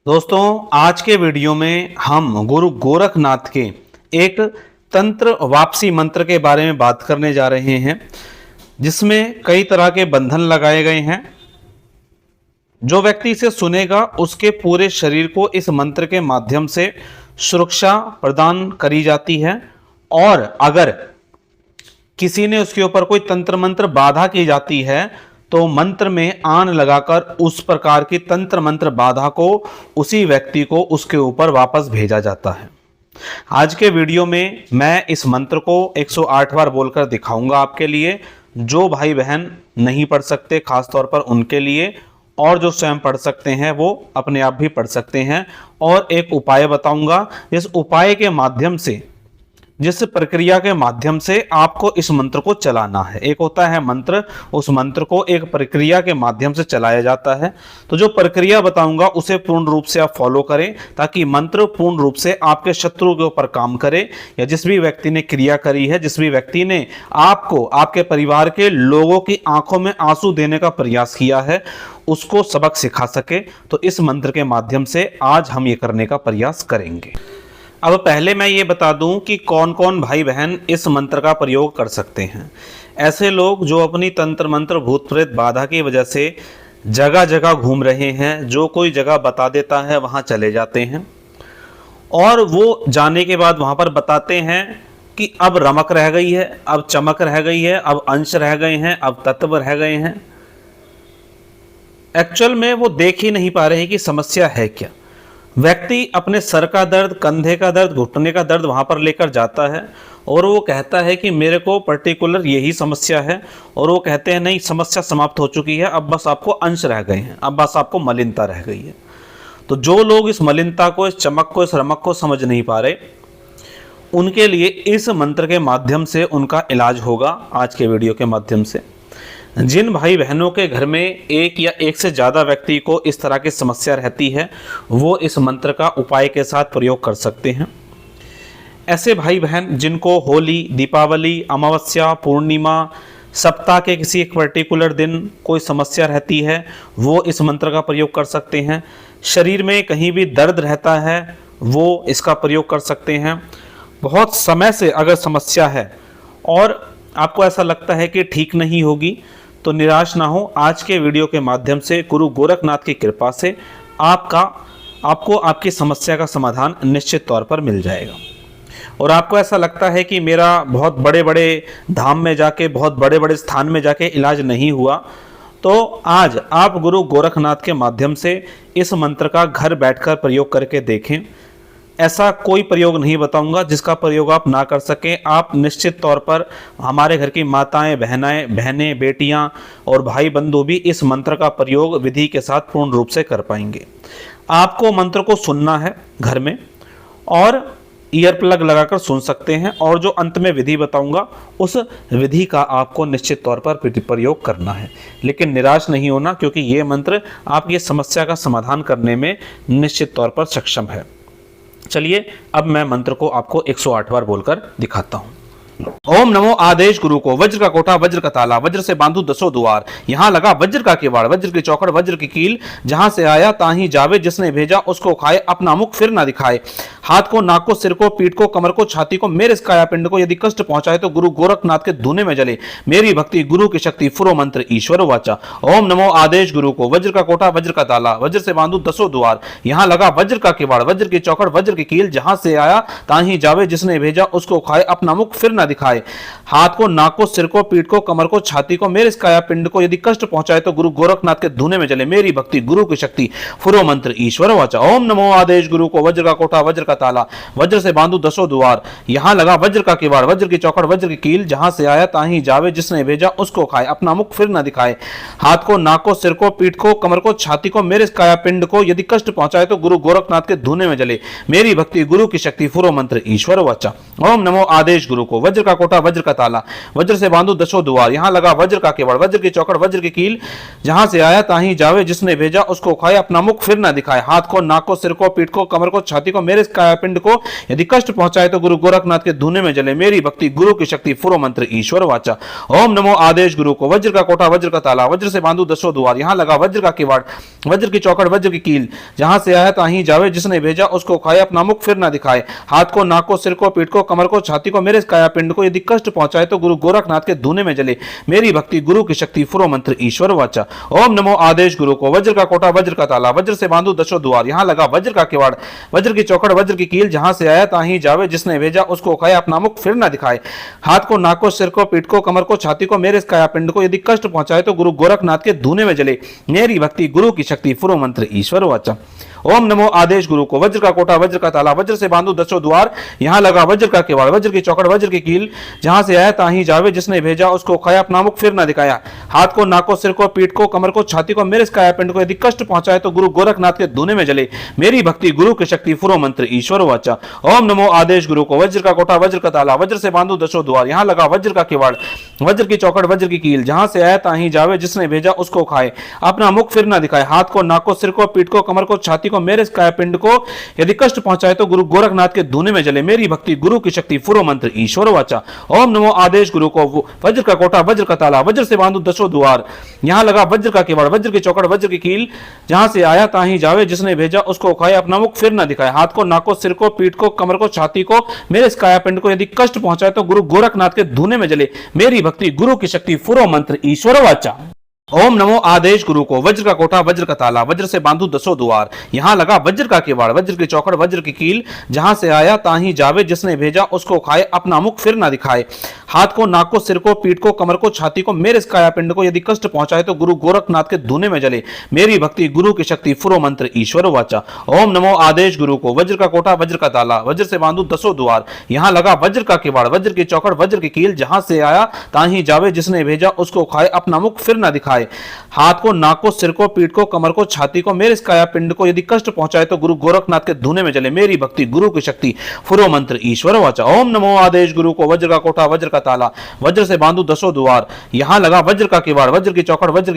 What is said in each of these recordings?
दोस्तों, आज के वीडियो में हम गुरु गोरखनाथ के एक तंत्र वापसी मंत्र के बारे में बात करने जा रहे हैं, जिसमें कई तरह के बंधन लगाए गए हैं। जो व्यक्ति इसे सुनेगा उसके पूरे शरीर को इस मंत्र के माध्यम से सुरक्षा प्रदान करी जाती है, और अगर किसी ने उसके ऊपर कोई तंत्र मंत्र बाधा की जाती है तो मंत्र में आन लगाकर उस प्रकार की तंत्र मंत्र बाधा को उसी व्यक्ति को उसके ऊपर वापस भेजा जाता है। आज के वीडियो में मैं इस मंत्र को 108 बार बोलकर दिखाऊंगा आपके लिए। जो भाई बहन नहीं पढ़ सकते खास तौर पर उनके लिए, और जो स्वयं पढ़ सकते हैं वो अपने आप भी पढ़ सकते हैं। और एक उपाय बताऊंगा, इस उपाय के माध्यम से, जिस प्रक्रिया के माध्यम से आपको इस मंत्र को चलाना है। एक होता है मंत्र, उस मंत्र को एक प्रक्रिया के माध्यम से चलाया जाता है। तो जो प्रक्रिया बताऊंगा उसे पूर्ण रूप से आप फॉलो करें, ताकि मंत्र पूर्ण रूप से आपके शत्रु के ऊपर काम करे, या जिस भी व्यक्ति ने क्रिया करी है, जिस भी व्यक्ति ने आपको, आपके परिवार के लोगों की आंखों में आंसू देने का प्रयास किया है, उसको सबक सिखा सके। तो इस मंत्र के माध्यम से आज हम ये करने का प्रयास करेंगे। अब पहले मैं ये बता दूं कि कौन कौन भाई बहन इस मंत्र का प्रयोग कर सकते हैं। ऐसे लोग जो अपनी तंत्र मंत्र भूत प्रेत बाधा की वजह से जगह जगह घूम रहे हैं, जो कोई जगह बता देता है वहाँ चले जाते हैं, और वो जाने के बाद वहाँ पर बताते हैं कि अब रमक रह गई है, अब चमक रह गई है, अब अंश रह गए हैं, अब तत्व रह गए हैं। एक्चुअल में वो देख ही नहीं पा रहे कि समस्या है क्या। व्यक्ति अपने सर का दर्द, कंधे का दर्द, घुटने का दर्द वहाँ पर लेकर जाता है, और वो कहता है कि मेरे को पर्टिकुलर यही समस्या है, और वो कहते हैं नहीं, समस्या समाप्त हो चुकी है, अब बस आपको अंश रह गए हैं, अब बस आपको मलिनता रह गई है। तो जो लोग इस मलिनता को, इस चमक को, इस रमक को समझ नहीं पा रहे, उनके लिए इस मंत्र के माध्यम से उनका इलाज होगा आज के वीडियो के माध्यम से। जिन भाई बहनों के घर में एक या एक से ज़्यादा व्यक्ति को इस तरह की समस्या रहती है, वो इस मंत्र का उपाय के साथ प्रयोग कर सकते हैं। ऐसे भाई बहन जिनको होली, दीपावली, अमावस्या, पूर्णिमा, सप्ताह के किसी एक पर्टिकुलर दिन कोई समस्या रहती है, वो इस मंत्र का प्रयोग कर सकते हैं। शरीर में कहीं भी दर्द रहता है, वो इसका प्रयोग कर सकते हैं। बहुत समय से अगर समस्या है और आपको ऐसा लगता है कि ठीक नहीं होगी, तो निराश ना हो। आज के वीडियो के माध्यम से गुरु गोरखनाथ की कृपा से आपको आपकी समस्या का समाधान निश्चित तौर पर मिल जाएगा। और आपको ऐसा लगता है कि मेरा बहुत बड़े बड़े धाम में जाके, बहुत बड़े बड़े स्थान में जाके इलाज नहीं हुआ, तो आज आप गुरु गोरखनाथ के माध्यम से इस मंत्र का घर बैठकर प्रयोग करके देखें। ऐसा कोई प्रयोग नहीं बताऊंगा जिसका प्रयोग आप ना कर सकें। आप निश्चित तौर पर, हमारे घर की माताएं, बहनें, बेटियां और भाई बंधु भी इस मंत्र का प्रयोग विधि के साथ पूर्ण रूप से कर पाएंगे। आपको मंत्र को सुनना है घर में, और ईयर प्लग लगाकर सुन सकते हैं, और जो अंत में विधि बताऊंगा उस विधि का आपको निश्चित तौर पर प्रयोग करना है। लेकिन निराश नहीं होना, क्योंकि ये मंत्र आपकी समस्या का समाधान करने में निश्चित तौर पर सक्षम है। चलिए अब मैं मंत्र को आपको 108 बार बोलकर दिखाता हूं। ओम नमो आदेश गुरु को, वज्र का कोठा, वज्र का ताला, वज्र से बांधू दसों द्वार, यहाँ लगा वज्र का किवाड़, वज्र की चौखड़, वज्र की कील, जहां से आया ताही जावे, जिसने भेजा उसको खाए, अपना मुख फिर ना दिखाए। हाथ को, नाक को, सिर को, पीठ को, कमर को, छाती को, मेरे काया पिंड को यदि कष्ट पहुंचाए तो गुरु गोरखनाथ के धूने में जले, मेरी भक्ति गुरु की शक्ति, फुरो मंत्र ईश्वर वाचा। ओम नमो आदेश गुरु को, वज्र का कोठा, वज्र का ताला, वज्र से बांधू दसों द्वार, यहाँ लगा वज्र का किवाड़, वज्र की चौखड़, वज्र की कील, जहां से आया ताही जावे, जिसने भेजा उसको खाए, अपना मुख फिर ना दिखाए। हाथ को, नाक को, सिर को, पीठ को, कमर को, छाती को, मेरे काया पिंड को यदि कष्ट पहुंचाए तो गुरु गोरखनाथ के धूने में जले, मेरी भक्ति गुरु की शक्ति, फुरो मंत्र ईश्वर वाचा। ओम नमो आदेश गुरु को, वज्र का कोठा, वज्र का ताला, वज्र से बांधू दसों द्वार, यहाँ लगा वज्र का किवाड़, वज्र की चौखड़, वज्र की कील, जहां से आया ताही जावे, जिसने भेजा उसको खाए, अपना मुख फिर न दिखाए। हाथ को, नाक को, सिर को, पीठ को, कमर को, छाती को, मेरे काया पिंड को यदि कष्ट पहुंचाए तो गुरु गोरखनाथ के धूने में जले, मेरी भक्ति गुरु की शक्ति, फुरो मंत्र ईश्वर वाचा। ओम नमो आदेश गुरु को, वज्र का कोठा, वज्र का ताला, वज्र से बांधू दसों द्वार, यहाँ लगा वज्र का केवड़, वज्र की चौखड़, वज्र की कील, जहां से आया ताही जावे, जिसने भेजा उसको खाए, अपना मुख फिर ना दिखाए। हाथ को, नाक को, सिर को, पीठ को, कमर को, छाती को, मेरे काया कायापिंड को यदि कष्ट पहुंचाए तो गुरु गोरखनाथ के धूने में जले। मेरी भक्ति गुरु की शक्ति फुरो मंत्र ईश्वर वाचा। ओम नमो आदेश गुरु को। वज्र का कोटा वज्र का ताला वज्र से बांधू दसों द्वार, यहाँ लगा वज्र का किवाड़ वज्र की चौकड़ वज्र की कील, जहां से आया ताहीं जावे, जिसने भेजा उसको खाए, अपना मुख फिर ना दिखाए। हाथ को, नाक को, सिर को, पीठ को, कमर को, छाती को, मेरे कायापिंड को यदि कष्ट पहुंचाए तो गुरु गोरखनाथ के धूने में जले। मेरी भक्ति गुरु की शक्ति फुरो मंत्र ईश्वर वाचा। ओम नमो आदेश गुरु को। वज्र का कोटा वज्र का ताला वज्र से बांधू दसों द्वार, यहाँ लगा वज्र का किवाड़ वज्र की चौकड़ वज्र की कील, जहां से आया ताहीं जावे, जिसने भेजा उसको खाए, अपना मुख फिर ना दिखाए। हाथ को, नाक को, सिर को, पीठ को, कमर को, छाती को, मेरे कायापिंड को यदि कष्ट पहुंचाए तो गुरु गोरखनाथ के धूने में जले। मेरी भक्ति गुरु की शक्ति फुरो मंत्र ईश्वर वाचा। ओम नमो आदेश गुरु को। वज्र का कोटा वज्र का ताला वज्र से बांधू दसों द्वार, यहाँ लगा वज्र का किवाड़ वज्र की चौकड़ वज्र की कील, जहां से आया ताहीं जावे, जिसने भेजा उसको खाया, अपना मुख फिर ना दिखाया। हाथ को, नाक को, सिर को, पीठ को, कमर को, छाती को, मेरे कायापिंड को यदि कष्ट पहुंचाए तो गुरु गोरखनाथ के धूने में जले। मेरी भक्ति गुरु की शक्ति फुरो मंत्र ईश्वर वाचा। ओम नमो आदेश गुरु को। वज्र का कोटा वज्र का ताला वज्र से बांधू दसों द्वार, यहाँ लगा वज्र का किवाड़ वज्र की चौकड़ वज्र की कील, जहां से आया ताहीं जावे, जिसने भेजा उसको खाए, अपना मुख फिर ना दिखाए। हाथ को, नाक को, सिर को, पीठ को, कमर को, छाती को, मेरे कायापिंड को यदि कष्ट पहुंचाए तो गुरु गोरखनाथ के धूने में जले। मेरी भक्ति गुरु की शक्ति फुरो मंत्र ईश्वर वाचा। ओम नमो आदेश गुरु को। वज्र का कोटा वज्र का ताला वज्र से बांधू दसों द्वार, यहाँ लगा वज्र का किवाड़ वज्र की चौकड़ वज्र की कील, जहां से आया ताहीं जावे, जिसने भेजा उसको खाए, अपना मुख फिर ना दिखाए। हाथ को, नाक को, सिर को, पीठ को, कमर को, छाती को, मेरे कायापिंड को यदि कष्ट पहुंचाए तो गुरु गोरखनाथ के धूने में जले। मेरी भक्ति गुरु की शक्ति फुरो मंत्र ईश्वर वाचा। ओम नमो आदेश गुरु को। वज्र का कोटा वज्र का ताला वज्र से बांधू दसों द्वार, यहाँ लगा वज्र का किवाड़ वज्र की चौकड़ वज्र की कील, जहां से आया ताहीं जावे, जिसने भेजा उसको खाए, अपना मुख फिर ना दिखाए। हाथ को, नाक को, सिर को, पीठ को, कमर को, छाती को, मेरे कायापिंड को यदि कष्ट पहुंचाए तो गुरु गोरखनाथ के धूने में जले। मेरी भक्ति गुरु की शक्ति फुरो मंत्र ईश्वर वाचा। ओम नमो आदेश गुरु को। वज्र का कोटा वज्र का ताला वज्र से बांधू दसों द्वार, यहाँ लगा वज्र का किवाड़ वज्र की चौकड़ वज्र की कील, जहां से आया ताहीं जावे, जिसने भेजा उसको खाए, अपना मुख फिर ना दिखाए। हाथ को, नाक को, सिर को, पीठ को, कमर को, छाती को, मेरे कायापिंड को यदि कष्ट पहुंचाए तो गुरु गोरखनाथ के धूने में जले। मेरी भक्ति गुरु की शक्ति फुरो मंत्र ईश्वर वाचा। ओम नमो आदेश गुरु को। वज्र का कोटा वज्र का ताला वज्र से बांधू दसों द्वार, यहाँ लगा वज्र का किवाड़ वज्र की चौकड़ वज्र की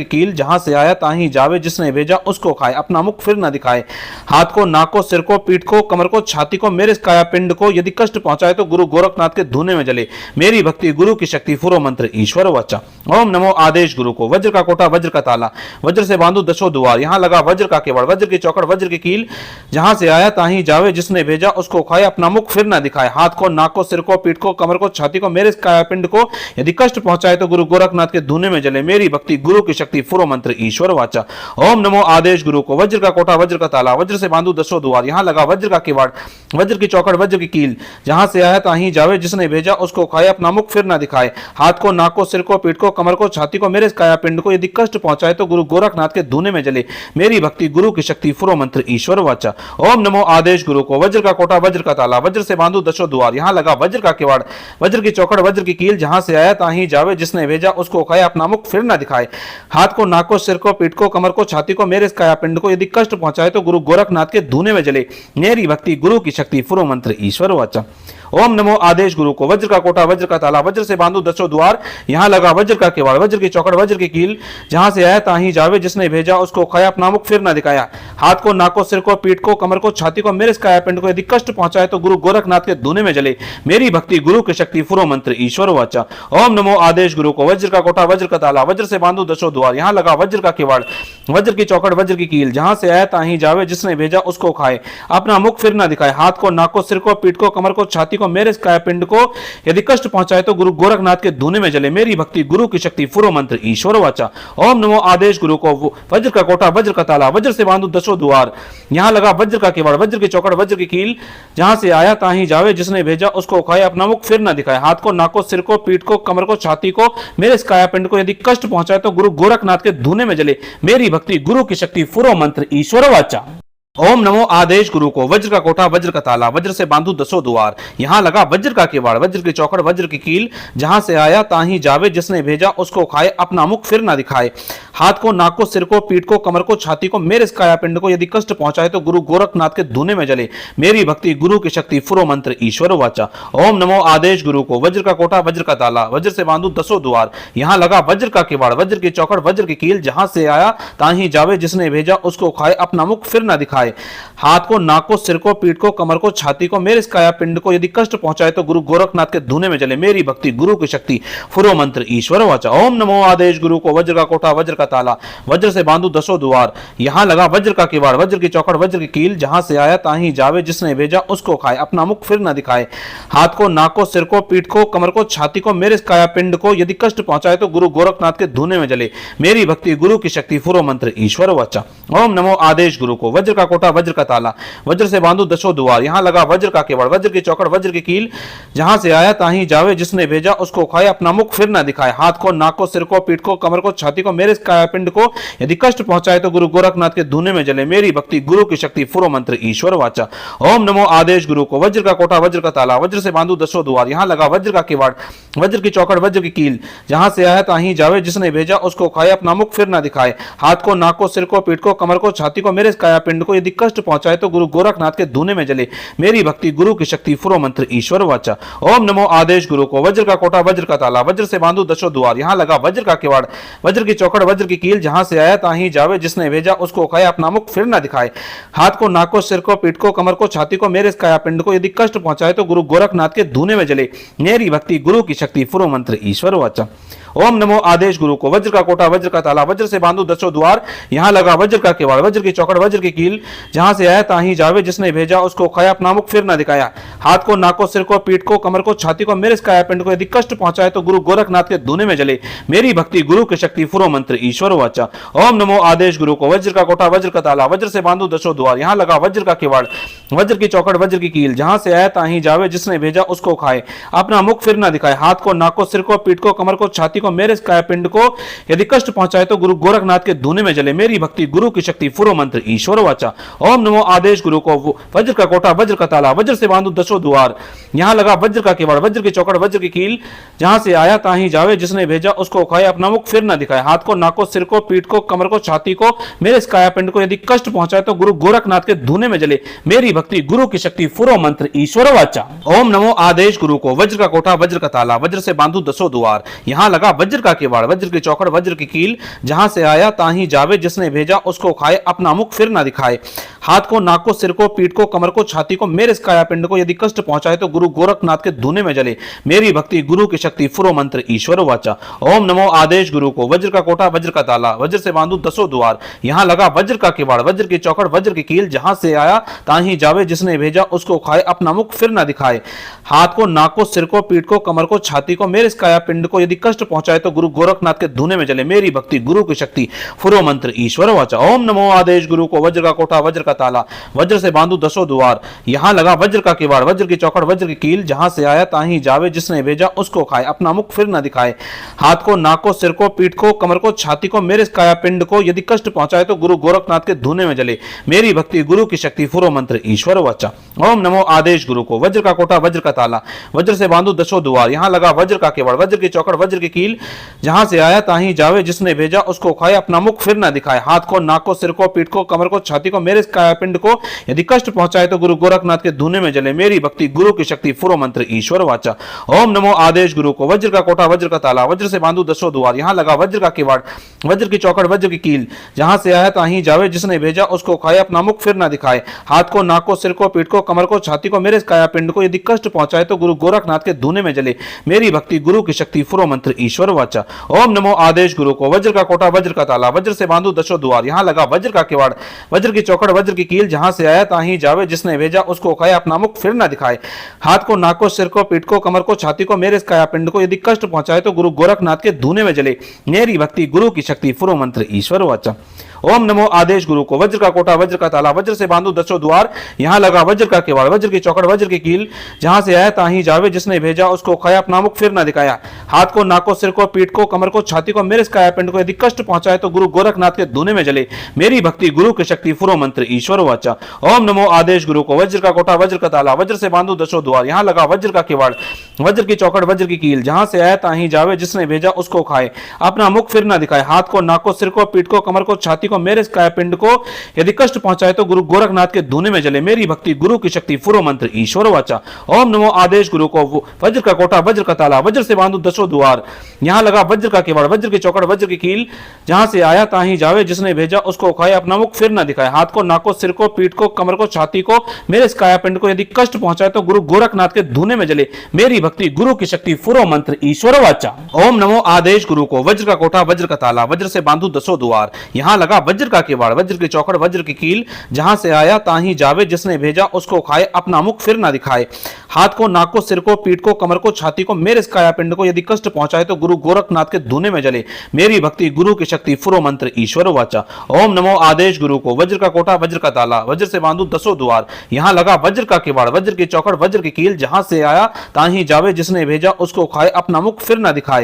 कील, जहां से आया ताहीं जावे, जिसने भेजा उसको खाए, अपना मुख फिर ना दिखाए। हाथ को, नाक को, सिर को, पीठ को, कमर को, छाती को, मेरे कायापिंड को यदि कष्ट पहुंचाए तो गुरु गोरखनाथ के धूने में जले। मेरी भक्ति गुरु की शक्ति फुरो मंत्र ईश्वर वाचा। ओम नमो आदेश गुरु को। वज्र का कोटा वज्र का ताला वज्र से बांधू दसों द्वार, यहाँ लगा वज्र का किवाड़ वज्र की चौकड़ वज्र की कील, जहां से आया ताहीं जावे, जिसने भेजा उसको खाए, अपना मुख फिर ना दिखाए। हाथ को, नाक को, सिर को, पीठ को, कमर को, छाती को, मेरे कायापिंड को यदि कष्ट पहुंचाए तो गुरु गोरखनाथ के धूने में जले। मेरी भक्ति गुरु की शक्ति फुरो मंत्र ईश्वर वाचा। ओम नमो आदेश गुरु को। वज्र का कोटा वज्र का ताला वज्र से बांधू दसों द्वार, यहाँ लगा वज्र का किवाड़ वज्र की चौकड़ वज्र की कील, जहां से आया ताहीं जावे, जिसने भेजा उसको खाए, अपना मुख फिर ना दिखाए। हाथ को, नाक को, सिर को, पीठ को, कमर को, छाती को, मेरे कायापिंड को यदि कष्ट पहुंचाए तो गुरु गोरखनाथ के धूने में जले। मेरी भक्ति गुरु की शक्ति फुरो मंत्र ईश्वर वाचा। ओम नमो आदेश गुरु को। वज्र का कोटा वज्र का ताला वज्र से बांधू दसों द्वार, यहाँ लगा वज्र का किवाड़ वज्र की चौकड़ वज्र की कील, जहां से आया ताहीं जावे, जिसने भेजा उसको खाए, अपना मुख फिर ना दिखाए। हाथ को, नाक को, सिर को, पीठ को, कमर को, छाती को, मेरे कायापिंड को यदि कष्ट पहुंचाए तो गुरु गोरखनाथ के धूने में जले। मेरी भक्ति गुरु की शक्ति फुरो मंत्र ईश्वर वाचा। ओम नमो आदेश गुरु को। वज्र का कोटा वज्र का ताला वज्र से बांधू दसों द्वार, यहाँ लगा वज्र का किवाड़ वज्र की चौकड़ वज्र की कील, जहां से आया ताहीं जावे, जिसने भेजा उसको खाया, अपना मुख फिर ना दिखाया। हाथ को, नाक को, सिर को, पीठ को, कमर को, छाती को, मेरे कायापिंड को यदि कष्ट पहुंचाए तो गुरु गोरखनाथ के धूने में जले। मेरी भक्ति गुरु की शक्ति फुरो मंत्र ईश्वर वाचा। ओम नमो आदेश गुरु को। वज्र का कोटा वज्र का ताला वज्र से बांधू दसों द्वार, यहाँ लगा वज्र का किवाड़ वज्र की चौकड़ वज्र की कील, जहां से आया ताहीं जावे, जिसने भेजा उसको खाए, अपना मुख फिर ना दिखाए। हाथ को, नाक को, सिर को, पीठ को, कमर को, छाती को, मेरे कायापिंड को यदि कष्ट पहुंचाए तो गुरु गोरखनाथ के धूने में जले। मेरी भक्ति गुरु की शक्ति फुरो मंत्र ईश्वर वाचा। ओम नमो आदेश गुरु को। वज्र का कोटा वज्र का ताला वज्र से बांधू दसों द्वार, यहाँ लगा वज्र का किवाड़ वज्र की चौकड़ वज्र की कील, जहां से आया ताहीं जावे, जिसने भेजा उसको खाए, अपना मुख फिर ना दिखाए। हाथ को, नाक को, सिर को, पीठ को, कमर को, छाती को, मेरे कायापिंड को यदि कष्ट पहुंचाए तो गुरु गोरखनाथ के धूने में जले। मेरी भक्ति गुरु की शक्ति फुरो मंत्र ईश्वर वाचा। ओम नमो आदेश गुरु को। वज्र का कोटा वज्र का ताला वज्र से बांधू दसों द्वार, यहाँ लगा वज्र का किवाड़ वज्र की चौकड़ वज्र की कील, जहां से आया ताहीं जावे, जिसने भेजा उसको खाए, अपना मुख फिर ना दिखाए। हाथ को, नाक को, सिर को, पीठ को, कमर को, छाती को, मेरे कायापिंड को यदि कष्ट पहुंचाए तो गुरु गोरखनाथ के धूने में जले। मेरी भक्ति गुरु की शक्ति फुरो मंत्र ईश्वर वाचा। ओम नमो आदेश गुरु को। वज्र का कोटा वज्र का ताला वज्र से बांधू दसों द्वार, यहाँ लगा वज्र का किवाड़ वज्र की चौकड़ वज्र की कील, जहां से आया ताहीं जावे, जिसने भेजा उसको खाए, अपना मुख फिर ना दिखाए। दिखाए, हाथ को, नाक को, सिर को, पीठ को, कमर को, छाती को, मेरे इस काया पिंड को यदि कष्ट पहुंचाए तो गुरु गोरखनाथ के धूने में जले, मेरी भक्ति गुरु की शक्ति फुरो मंत्र ईश्वर वाचा। ओम नमो आदेश गुरु को, वज्र का कोठा वज्र का ताला, वज्र से बांधू दसों द्वार, यहां लगा वज्र का किवाड़, वज्र की चौखट वज्र की कील, जहां से आया ताहीं जावे, जिसने भेजा उसको खाए, अपना मुख फिर न दिखाए, हाथ को, नाक को, सिर को, पीठ को, कमर को, छाती को, मेरे इस काया पिंड को यदि कष्ट पहुंचाए तो गुरु गोरखनाथ के धूने में जले, मेरी भक्ति गुरु की शक्ति फुरो मंत्र ईश्वर वाचा। ओम नमो आदेश गुरु को, वज्र का कोठा वज्र का ताला, वज्र से बांधू दसों द्वार, यहां लगा वज्र का केवड़, वज्र की चौखट वज्र की कील, जहां से आया ताहीं जावे, जिसने भेजा उसको खाए, अपना मुख फिर न दिखाए, हाथ को, नाक को, सिर को, पीठ को, कमर को, छाती को, मेरे इस काया पिंड को यदि कष्ट पहुंचाए तो गुरु गोरखनाथ के धूने में जले, मेरी भक्ति गुरु की शक्ति फुरो मंत्र ईश्वर वाचा। ओम नमो आदेश गुरु को, वज्र का कोठा वज्र का ताला, वज्र से बांधू दसों द्वार, यहां लगा वज्र का किवाड़, वज्र की चौखट वज्र की कील, जहां से आया ताहीं जावे, जिसने भेजा उसको खाए, अपना मुख फिर न दिखाए, हाथ को, नाक को, सिर को, पीठ को, कमर को, छाती को, मेरे इस काया पिंड को यदि कष्ट पहुंचाए तो गुरु गोरखनाथ के धूने में जले, मेरी भक्ति गुरु की शक्ति फुरो मंत्र ईश्वर वाचा। ओम नमो आदेश गुरु को, वज्र का कोठा वज्र का ताला, वज्र से बांधू दसों द्वार, यहां लगा वज्र का किवाड़, वज्र की चौखट वज्र की कील, जहां से आया ताहीं जावे, जिसने भेजा उसको खाए, अपना मुख फिर न दिखाए, हाथ को, नाक को, सिर को, पीठ को, कमर को, छाती को, मेरे इस काया पिंड को यदि कष्ट पहुंचाए तो गुरु गोरखनाथ के धूने में जले, मेरी भक्ति गुरु की शक्ति फुरो मंत्र ईश्वर वाचा। ओम नमो आदेश गुरु को, वज्र का कोठा वज्र का ताला, वज्र से बांधू दसों द्वार, यहां लगा वज्र का किवाड़, वज्र की चौखट वज्र की कील, जहां से आया ताहीं जावे, जिसने भेजा उसको खाया, अपना मुख फिर न दिखाया, हाथ को, नाक को, सिर को, पीठ को, कमर को, छाती को, मेरे इस काया पिंड को यदि कष्ट पहुंचाए तो गुरु गोरखनाथ के धूने में जले, मेरी भक्ति गुरु की शक्ति फुरो मंत्र ईश्वर वाचा। ओम नमो आदेश गुरु को, वज्र का कोठा वज्र का ताला, वज्र से बांधू दसों द्वार, यहां लगा वज्र का किवाड़, वज्र की चौखट वज्र की कील, जहां से आया ताहीं जावे, जिसने भेजा उसको खाए, अपना मुख फिर न दिखाए, हाथ को, नाक को, सिर को, पीठ को, कमर को, छाती को, मेरे इस काया पिंड को यदि कष्ट पहुंचाए तो गुरु गोरखनाथ के धूने में जले, मेरी भक्ति गुरु की शक्ति फुरो मंत्र ईश्वर वाचा। ओम नमो आदेश गुरु को, वज्र का कोठा वज्र का ताला, वज्र से बांधू दसों द्वार, यहां लगा वज्र का किवाड़, वज्र की चौखट वज्र की कील, जहां से आया ताहीं जावे, जिसने भेजा उसको खाए, अपना मुख फिर न दिखाए, हाथ को, नाक को, सिर को, पीठ को, कमर को, छाती को, मेरे इस काया पिंड को यदि कष्ट पहुंचाए तो गुरु गोरखनाथ के धूने में जले, मेरी भक्ति गुरु की शक्ति फुरो मंत्र ईश्वर वाचा। ओम नमो आदेश गुरु को, वज्र का कोठा वज्र का ताला, वज्र से बांधू दसों द्वार, यहां लगा वज्र का किवाड़, वज्र की चौखट वज्र की कील, जहां से आया ताहीं जावे, जिसने भेजा उसको खाए, अपना मुख फिर न दिखाए, हाथ को, नाक को, सिर को, पीठ को, कमर को, छाती को, मेरे इस काया पिंड को यदि कष्ट पहुंचाए तो गुरु गोरखनाथ के धूने में जले, मेरी भक्ति गुरु की शक्ति फुरो मंत्र ईश्वर वाचा। ओम नमो आदेश गुरु को, वज्र का कोठा वज्र का ताला, वज्र से बांधू दसों द्वार, यहां लगा वज्र का किवाड़, वज्र की चौखट वज्र की कील, जहां से आया ताहीं जावे, जिसने भेजा उसको खाए, अपना मुख फिर न दिखाए, हाथ को, नाक को, सिर को, पीठ को, कमर को, छाती को, मेरे इस काया पिंड को यदि कष्ट पहुंचाए तो गुरु गोरखनाथ के धूने में जले, मेरी भक्ति गुरु की शक्ति फुरो मंत्र ईश्वर वाचा। ओम नमो आदेश गुरु को, वज्र का कोठा वज्र का ताला, वज्र से बांधू दसों द्वार, यहां लगा वज्र का किवाड़, वज्र की चौखट वज्र की कील, जहां से आया ताहीं जावे, जिसने भेजा उसको खाए, अपना मुख फिर न दिखाए, हाथ को, नाक को, सिर को, पीठ को, कमर को, छाती को, मेरे इस काया पिंड को यदि कष्ट पहुंचाए तो गुरु गोरखनाथ के धूने में जले, मेरी भक्ति गुरु की शक्ति फुरो मंत्र ईश्वर वाचा। ओम नमो आदेश गुरु को, वज्र का कोठा वज्र का ताला, वज्र से बांधू दसों द्वार, यहां लगा वज्र का किवाड़, वज्र की चौखट वज्र की कील, जहां से आया ताहीं जावे, जिसने भेजा उसको खाए, अपना मुख फिर न दिखाए, हाथ को, नाक को, सिर को, पीठ को, कमर को, छाती को, मेरे इस काया पिंड को यदि कष्ट पहुंचाए तो गुरु गोरखनाथ के धूने में जले, मेरी भक्ति गुरु की शक्ति फुरो मंत्र ईश्वर वाचा। ओम नमो आदेश गुरु को, वज्र का कोठा वज्र का ताला, वज्र से बांधू दसों द्वार, यहां लगा वज्र का किवाड़, वज्र की चौखट वज्र की कील, जहां से आया ताहीं जावे, जिसने भेजा उसको खाए, अपना मुख फिर न दिखाए, हाथ को, नाक को, सिर को, पीठ को, कमर को, छाती को, मेरे इस काया पिंड को यदि कष्ट पहुंचाए तो गुरु गोरखनाथ के धूने में जले, मेरी भक्ति गुरु की शक्ति फुरो मंत्र ईश्वर वाचा। ओम नमो आदेश गुरु को, वज्र का कोठा वज्र का ताला, वज्र से बांधू दसों द्वार, यहां लगा वज्र का किवाड़, वज्र की चौखट वज्र की कील, जहां से आया ताहीं जावे, जिसने भेजा उसको खाए, अपना मुख फिर न दिखाए, हाथ को, नाक को, सिर को, पीठ को, कमर को, छाती को, मेरे इस काया पिंड को यदि कष्ट पहुंचाए तो गुरु गोरखनाथ के धूने में जले, मेरी भक्ति गुरु की शक्ति फुरो मंत्र ईश्वर वाचा। ओम नमो आदेश गुरु को, वज्र का कोठा वज्र का ताला, वज्र से बांधू दसों द्वार, यहां लगा वज्र का किवाड़, वज्र की चौखट वज्र की कील, जहां से आया ताहीं जावे, जिसने भेजा उसको खाया, अपना मुख फिर न दिखाया, हाथ को, नाक को, सिर को, पीठ को, कमर को, छाती को, मेरे इस काया पिंड को यदि कष्ट पहुंचाए तो गुरु गोरखनाथ के धूने में जले, मेरी भक्ति गुरु की शक्ति फुरो मंत्र ईश्वर वाचा। ओम नमो आदेश गुरु को, वज्र का कोठा वज्र का ताला, वज्र से बांधू दसों द्वार, यहां लगा वज्र का किवाड़, वज्र की चौखट वज्र की कील, जहां से आया ताहीं जावे, जिसने भेजा उसको खाए, अपना मुख फिर न दिखाए, हाथ को, नाक को, सिर को, पीठ को, कमर को, छाती छाती को मेरे काया पिंड को यदि कष्ट पहुंचाए तो गुरु गोरखनाथ के धूने में जले मेरी भक्ति गुरु की शक्ति फुरो मंत्र ईश्वर वाचा। ओम नमो आदेश गुरु को वज्र का कोटा वज्र का ताला वज्र से बांधू दसों द्वार, यहां लगा वज्र का किवाड़ वज्र की चौकड़ वज्र की कील, जहां से आया ताही जावे जिसने भेजा उसको खाए अपना मुख फिर न दिखाए, हाथ को नाक को सिर को पीठ को कमर को छाती को मेरे इस काया पिंड को यदि कष्ट पहुंचाए तो गुरु गोरखनाथ के धूने में जले मेरी भक्ति गुरु की शक्ति फुरो मंत्र ईश्वर वाचा। ओम नमो आदेश गुरु को वज्र का कोटा वज्र का ताला वज्र से बांधू दसों द्वार, यहां लगा वज्र का किवाड़ वज्र की चौकड़ वज्र की कील, जहां से आया ताही जावे जिसने भेजा उसको खाए अपना मुख फिर ना दिखाए, हाथ को नाक को सिर को पीठ को कमर को छाती को मेरे इस काया पिंड को यदि कष्ट पहुंचाए तो गुरु गोरखनाथ के धूने में जले मेरी भक्ति गुरु की शक्ति फुरो मंत्र ईश्वर वाचा। ओम नमो आदेश गुरु को वज्र का कोटा वज्र का ताला वज्र से बांधू दसों द्वार, यहां लगा वज्र का किवाड़ वज्र की चौकड़ वज्र की कील, जहां से आया ताही जावे जिसने भेजा उसको खाए अपना मुख फिर ना दिखाए,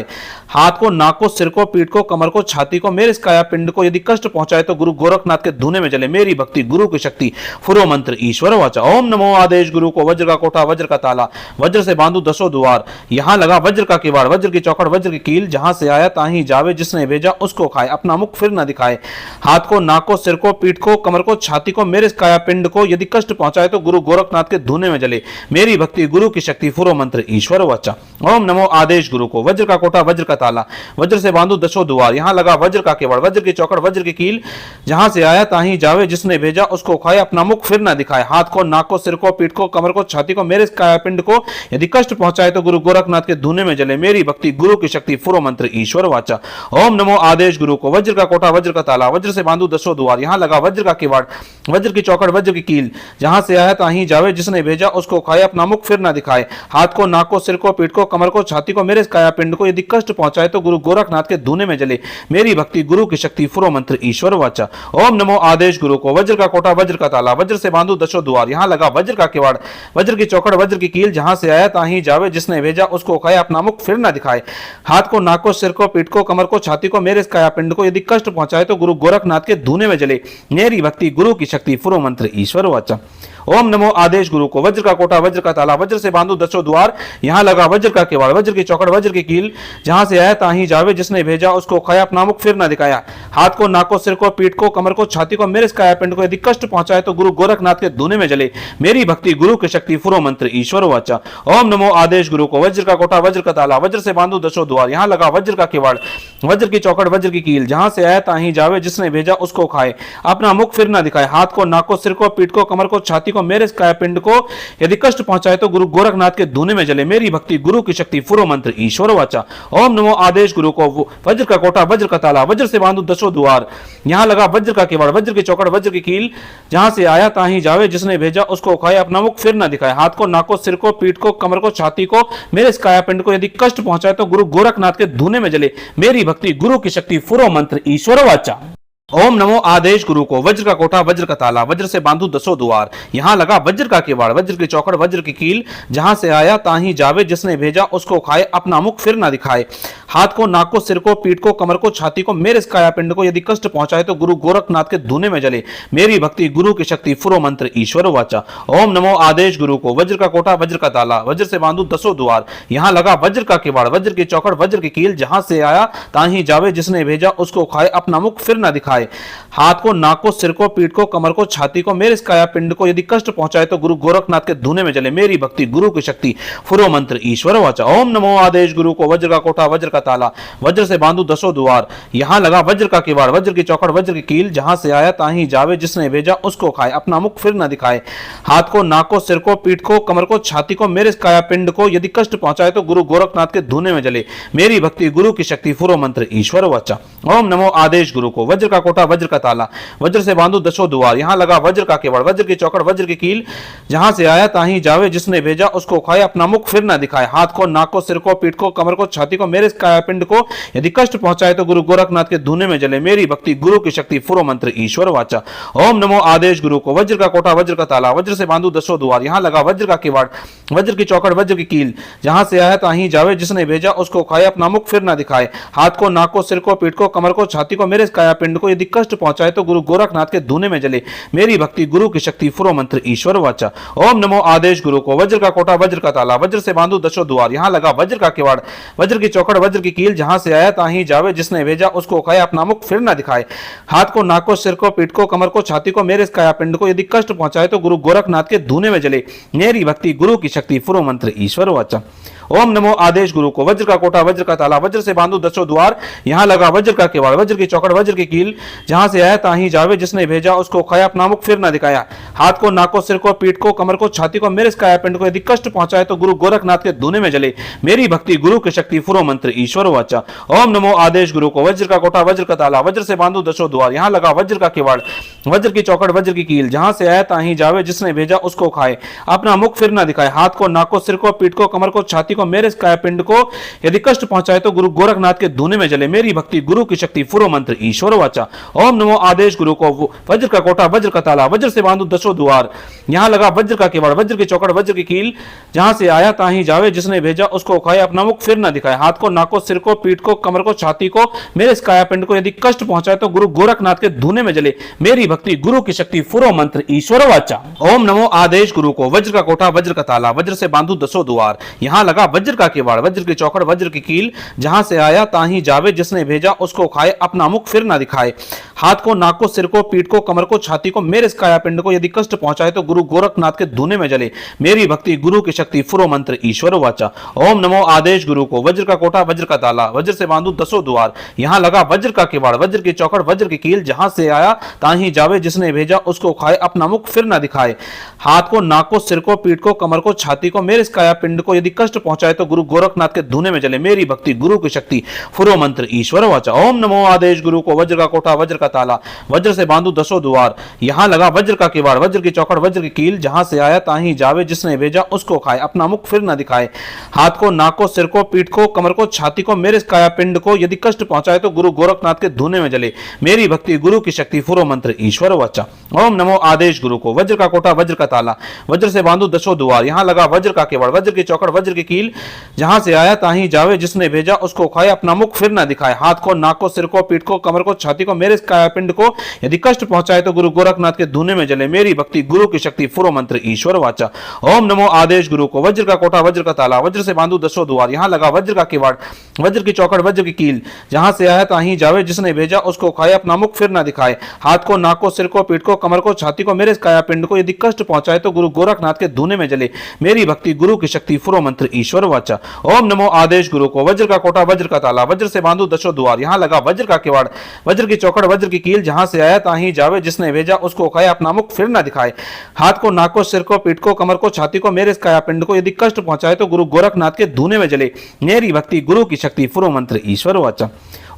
हाथ को नाक को सिर को पीठ को कमर को छाती को मेरे इस काया पिंड को यदि कष्ट पहुंचाए तो गुरु गोरखनाथ के धूने में जले मेरी भक्ति गुरु की शक्ति फुरो मंत्र ईश्वर वाचा। ओम नमो आदेश गुरु को वज्र का कोटा वज्र का ताला वज्र से बांधू दसों द्वार, यहां लगा वज्र का किवाड़ वज्र की चौकड़ वज्र की कील, जहां से आया ताही जावे जिसने भेजा उसको खाए अपना मुख फिर न दिखाए, हाथ को नाक को सिर को पीठ को कमर को छाती को मेरे काया पिंड को यदि कष्ट पहुंचाए तो गुरु गोरखनाथ के धूने में जले मेरी भक्ति गुरु की शक्ति फुरो मंत्र ईश्वर वाचा। ओम नमो आदेश गुरु को वज्र का कोटा वज्र का ताला वज्र से बांधू दसों द्वार, यहां लगा वज्र का किवाड़ वज्र की चौकड़ वज्र की कील, जहां से आया ताही जावे जिसने भेजा उसको खाए अपना मुख फिर न दिखाए, हाथ को नाक को सिर को पीठ को कमर को छाती को मेरे काया पिंड को यदि कष्ट पहुंचाए तो गुरु गोरखनाथ के धूने में जले मेरी भक्ति गुरु की शक्ति फुरो मंत्र ईश्वर वाचा। ओम नमो आदेश गुरु को वज्र का कोटा वज्र का ताला वज्र से बांधू दसों द्वार, यहां लगा वज्र का किवाड़ वज्र की चौकड़ वज्र की कील, जहां से आया ताही जावे जिसने भेजा उसको खाए अपना मुख फिर ना दिखाए, हाथ को नाक को सिर को पीठ को कमर को छाती को मेरे काया पिंड को यदि कष्ट पहुंचाए तो गुरु गोरखनाथ के धूने में जले मेरी भक्ति गुरु की शक्ति फुरो मंत्र ईश्वर वाचा। ओम नमो आदेश गुरु को वज्र का कोटा वज्र का ताला वज्र से बांधू दसों द्वार, यहां लगा वज्र का किवाड़ वज्र की चौकड़ वज्र की कील, जहां से आया ताही जावे जिसने भेजा उसको खाए अपना मुख फिर ना दिखाए, हाथ को नाक को सिर को पीठ को कमर को छाती को मेरे काया पिंड को यदि कष्ट पहुंचाए तो गुरु गोरखनाथ के धूने में जले मेरी भक्ति गुरु की शक्ति फुरो मंत्र ईश्वर वाचा। ओम नमो आदेश गुरु को वज्र का कोटा वज्र का ताला वज्र से बांधू दसों द्वार, यहां लगा वज्र का किवाड़ वज्र की चौकड़ वज्र की कील, जहां से आया ताही जावे जिसने भेजा उसको खाया अपना मुख फिर ना दिखाया, हाथ को नाक को सिर को पीठ को कमर को छाती को मेरे काया पिंड को यदि कष्ट पहुंचाए तो गुरु गोरखनाथ के धूने में जले मेरी भक्ति गुरु की शक्ति फुरो मंत्र ईश्वर वाचा। ओम नमो आदेश गुरु को वज्र का कोटा वज्र का ताला वज्र से बांधू दसों द्वार, यहां लगा वज्र का किवाड़ वज्र की चौकड़ वज्र की कील, जहां से आया ताही जावे जिसने भेजा उसको खाए अपना मुख फिर ना दिखाए, हाथ को नाक को सिर को पीठ को कमर को छाती को मेरे काया पिंड को यदि कष्ट पहुंचाए तो गुरु गोरखनाथ के धूने में जले मेरी भक्ति गुरु की शक्ति फुरो मंत्र ईश्वर वाचा। ओम नमो आदेश गुरु को वज्र का कोटा वज्र का ताला वज्र से बांधू दसों द्वार, यहां लगा वज्र का किवाड़ वज्र की चौकड़ वज्र की कील, जहां से आया ताही जावे जिसने भेजा उसको खाए अपना मुख फिर न दिखाए, हाथ को नाक को सिर को पीठ को कमर को छाती को मेरे काया पिंड को यदि कष्ट पहुंचाए तो गुरु गोरखनाथ के धूने में जले मेरी भक्ति गुरु की शक्ति फुरो मंत्र ईश्वर वाचा। ओम नमो आदेश गुरु को वज्र का कोटा वज्र का ताला वज्र से बांधू दसों द्वार, यहां लगा वज्र का किवाड़ वज्र की चौकड़ वज्र की कील, जहां से आया ताही जावे जिसने भेजा उसको खाए अपना मुख फिर ना दिखाए, हाथ को नाक को सिर को पीठ को कमर को छाती को मेरे काया पिंड को यदि कष्ट पहुंचाए तो गुरु गोरखनाथ के धूने में जले मेरी भक्ति गुरु की शक्ति फुरो मंत्र ईश्वर वाचा। ओम नमो आदेश गुरु को वज्र का कोटा वज्र का ताला वज्र से बांधू दसों द्वार, यहां लगा वज्र का किवाड़ वज्र की चौकड़ वज्र की कील, जहां से आया ताही जावे जिसने भेजा उसको खाए अपना मुख फिर ना दिखाए, हाथ को नाक को सिर को पीठ को कमर को छाती को मेरे काया पिंड को यदि कष्ट पहुंचाए तो गुरु गोरखनाथ के धूने में जले मेरी भक्ति गुरु की शक्ति फुरो मंत्र ईश्वर वाचा। ओम नमो आदेश गुरु को वज्र का कोटा वज्र का ताला वज्र से बांधू दसों द्वार, यहां लगा वज्र का किवाड़ वज्र की चौकड़ वज्र की कील, जहां से आया ताही जावे जिसने भेजा उसको खाए अपना मुख फिर न दिखाए, हाथ को नाक को सिर को पीठ को कमर को छाती को मेरे काया पिंड को यदि कष्ट पहुंचाए तो गुरु गोरखनाथ के धूने में जले मेरी भक्ति गुरु की शक्ति फुरो मंत्र ईश्वर वाचा। ओम नमो आदेश गुरु को वज्र का कोटा वज्र का ताला वज्र से बांधू दसों द्वार, यहां लगा वज्र का किवाड़ वज्र की चौकड़ वज्र की कील, जहां से आया ताही जावे जिसने भेजा उसको खाए अपना मुख फिर न दिखाए, हाथ को नाक को सिर को पीठ को कमर को छाती को मेरे काया पिंड को यदि कष्ट पहुंचाए तो गुरु गोरखनाथ के धूने में जले मेरी भक्ति गुरु की शक्ति फुरो मंत्र ईश्वर वाचा। ओम नमो आदेश गुरु को वज्र का कोटा वज्र का ताला वज्र से बांधू दसों द्वार, यहां लगा वज्र का किवाड़ वज्र की चौकड़ वज्र की कील, जहां से आया ताही जावे जिसने भेजा उसको खाए अपना मुख फिर न दिखाए, हाथ को नाक को सिर को पीठ को कमर को छाती को मेरे काया पिंड को यदि कष्ट पहुंचाए तो गुरु गोरखनाथ के धूने में जले, मेरी भक्ति गुरु की शक्ति फुरो मंत्र ईश्वर वाचा। ओम नमो आदेश गुरु को। वज्र का कोटा वज्र का ताला, वज्र से बांधू दशो द्वार, यहाँ लगा वज्र का किवाड़, वज्र की चौकड़ वज्र की कील, जहां से आया ताहीं जावे, जिसने भेजा उसको खाए, अपना मुख फिर ना दिखाए। हाथ को, नाक को, सिर को, पीठ को, कमर को, छाती को, मेरे काया पिंड को यदि कष्ट पहुंचाए तो गुरु गोरखनाथ के धूने में जले, मेरी भक्ति गुरु की शक्ति फुरो मंत्र ईश्वर वाचा। ओम नमो आदेश गुरु को। वज्र का कोटा वज्र का ताला, वज्र से बांधू दसों द्वार, यहाँ लगा वज्र का किवाड़, वज्र की चौकड़ वज्र की कील, जहां से आया ताहीं जावे, जिसने भेजा उसको खाया, अपना मुख फिर ना दिखाया। हाथ को, नाक को, सिर को, पीठ को, कमर को, छाती को, मेरे काया पिंड को यदि कष्ट पहुंचाए तो गुरु गोरखनाथ के धूने में जले, मेरी भक्ति गुरु की शक्ति फुरो मंत्र ईश्वर वाचा। ओम नमो आदेश गुरु को। वज्र का कोटा वज्र का ताला, वज्र से बांधू दसों द्वार, यहाँ लगा वज्र का किवाड़, वज्र की चौकड़ वज्र की कील, जहां से आया ताहीं जावे, जिसने भेजा उसको खाए, अपना मुख फिर ना दिखाए। हाथ को, नाक को, सिर को, पीठ को, कमर को, छाती को, मेरे काया पिंड को यदि कष्ट पहुंचाए तो गुरु गोरखनाथ के धूने में जले, मेरी भक्ति गुरु की शक्ति फुरो मंत्र ईश्वर वाचा। ओम नमो आदेश गुरु को। वज्र का कोटा वज्र का ताला, वज्र से बांधू दसों द्वार, यहाँ लगा वज्र का किवाड़, वज्र की चौकड़ वज्र की कील, जहां से आया ताहीं जावे, जिसने भेजा उसको खाए, अपना मुख फिर ना दिखाए। हाथ को, नाक को, सिर को, पीठ को, कमर को, छाती को, मेरे काया पिंड को यदि कष्ट पहुंचाए तो गुरु गोरखनाथ के धूने में जले, मेरी भक्ति गुरु की शक्ति फुरो मंत्र ईश्वर वाचा। ओम नमो आदेश गुरु को। वज्र का कोटा वज्र का ताला, वज्र से बांधू दसों द्वार, यहाँ लगा वज्र का किवाड़, वज्र की चौकड़ वज्र की कील, जहां से आया ताहीं जावे, जिसने भेजा उसको खाए, अपना मुख फिर ना दिखाए। हाथ को, नाक को, सिर को, पीठ को, कमर को, छाती को, मेरे काया पिंड को यदि कष्ट पहुंचाए तो गुरु गोरखनाथ के धूने में जले, मेरी भक्ति गुरु की शक्ति फुरो मंत्र ईश्वर वाचा। ओम नमो आदेश गुरु को। वज्र का कोटा वज्र का ताला, वज्र से बांधू दसों द्वार, यहाँ लगा वज्र का किवाड़, वज्र की चौकड़ वज्र की कील, जहां से आया ताहीं जावे, जिसने भेजा उसको खाए, अपना मुख फिर ना दिखाए। हाथ को, नाक को, सिर को, पीठ को, कमर को, छाती को, मेरे काया पिंड को यदि कष्ट पहुंचाए तो गुरु गोरखनाथ के धूने में जले, मेरी भक्ति गुरु की शक्ति फुरो मंत्र ईश्वर वाचा। ओम नमो आदेश गुरु को। वज्र का कोटा वज्र का ताला, वज्र से बांधू दसों द्वार, यहाँ लगा वज्र का किवाड़, वज्र की चौकड़ वज्र की कील, जहां से आया ताहीं जावे, जिसने भेजा उसको खाए, अपना मुख फिर ना दिखाए। हाथ को, नाक को, सिर को, पीठ को, कमर को, छाती को, मेरे काया पिंड को यदि कष्ट पहुंचाए तो गुरु गोरखनाथ के धूने में जले, मेरी भक्ति गुरु की शक्ति फुरो मंत्र ईश्वर वाचा। ओम नमो आदेश गुरु को। वज्र का कोटा वज्र का ताला, वज्र से बांधू दसों द्वार, यहाँ लगा वज्र का किवाड़, वज्र की चौकड़ वज्र की कील, जहां से आया ताहीं जावे, जिसने भेजा उसको खाए, अपना मुख फिर ना दिखाए। हाथ को, नाक को, सिर को, पीठ को, कमर को, छाती को, मेरे काया पिंड को यदि कष्ट पहुंचाए तो गुरु गोरखनाथ के धूने में जले, मेरी भक्ति गुरु की शक्ति फुरो मंत्र ईश्वर वाचा। ओम नमो आदेश गुरु को। वज्र का कोटा वज्र का ताला, वज्र से बांधू दसों द्वार, यहाँ लगा वज्र का किवाड़, वज्र की चौकड़ वज्र की कील, जहां से आया ताहीं जावे, जिसने भेजा उसको खाए, अपना मुख फिर ना दिखाए। हाथ को, नाक को, सिर को, पीठ को, कमर को, छाती को, मेरे काया पिंड को यदि कष्ट पहुंचाए तो गुरु गोरखनाथ के धूने में जले, मेरी भक्ति गुरु की शक्ति फुरो मंत्र ईश्वर वाचा। ओम नमो आदेश गुरु को। वज्र का कोटा वज्र का ताला, वज्र से बांधू दसों द्वार, यहाँ लगा वज्र का किवाड़, वज्र की चौकड़ वज्र की कील, जहां से आया ताहीं जावे, जिसने भेजा उसको खाए, अपना मुख फिर ना दिखाए। हाथ को, नाक को, सिर को, पीठ को, कमर को, छाती को, मेरे काया पिंड को यदि कष्ट पहुंचाए तो गुरु गोरखनाथ के धूने में जले, मेरी भक्ति गुरु की शक्ति फुरो मंत्र ईश्वर वाचा।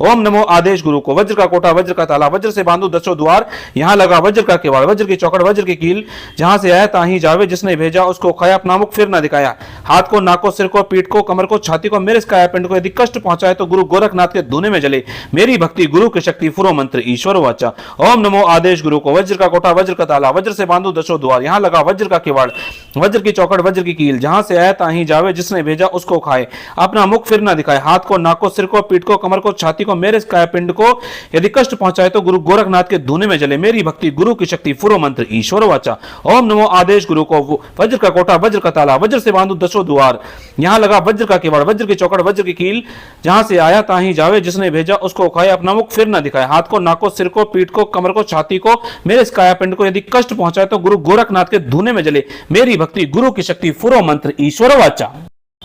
ओम नमो आदेश गुरु को। वज्र का कोटा वज्र का ताला, वज्र से बांधू दसों द्वार, यहाँ लगा वज्र का किवाड़, वज्र की चौकड़ वज्र की कील, जहां से आया ताहीं जावे, जिसने भेजा उसको खाया, अपना मुख फिर ना दिखाया। हाथ को, नाक को, सिर को, पीठ को, कमर को, छाती को, मेरे काया पिंड को यदि कष्ट पहुंचाए तो गुरु गोरखनाथ के धूने में जले, मेरी भक्ति गुरु की शक्ति फुरो मंत्र ईश्वर वाचा। ओम नमो आदेश गुरु को। वज्र का कोटा वज्र का ताला, वज्र से बांधू दसों द्वार, यहाँ लगा वज्र का किवाड़, वज्र की चौकड़ वज्र की कील, जहां से आया ताहीं जावे, जिसने भेजा उसको खाए, अपना मुख फिर ना दिखाए। हाथ को, नाक को, सिर को, पीठ को, कमर को, छाती को, मेरे काया पिंड को यदि कष्ट पहुंचाए तो गुरु गोरखनाथ के धूने में जले, मेरी भक्ति गुरु की शक्ति फुरो मंत्र ईश्वर वाचा। ओम नमो आदेश गुरु को। वज्र का कोटा वज्र का ताला, वज्र से बांधू दसों द्वार, यहाँ लगा वज्र का किवाड़, वज्र की चौकड़ वज्र की कील, जहां से आया ताहीं जावे, जिसने भेजा उसको खाए, अपना मुख फिर ना दिखाए। हाथ को, नाक को, सिर को, पीठ को, कमर को, छाती को, मेरे काया पिंड को यदि कष्ट पहुंचाए तो गुरु गोरखनाथ के धूने में जले, मेरी भक्ति गुरु की शक्ति फुरो मंत्र ईश्वर वाचा।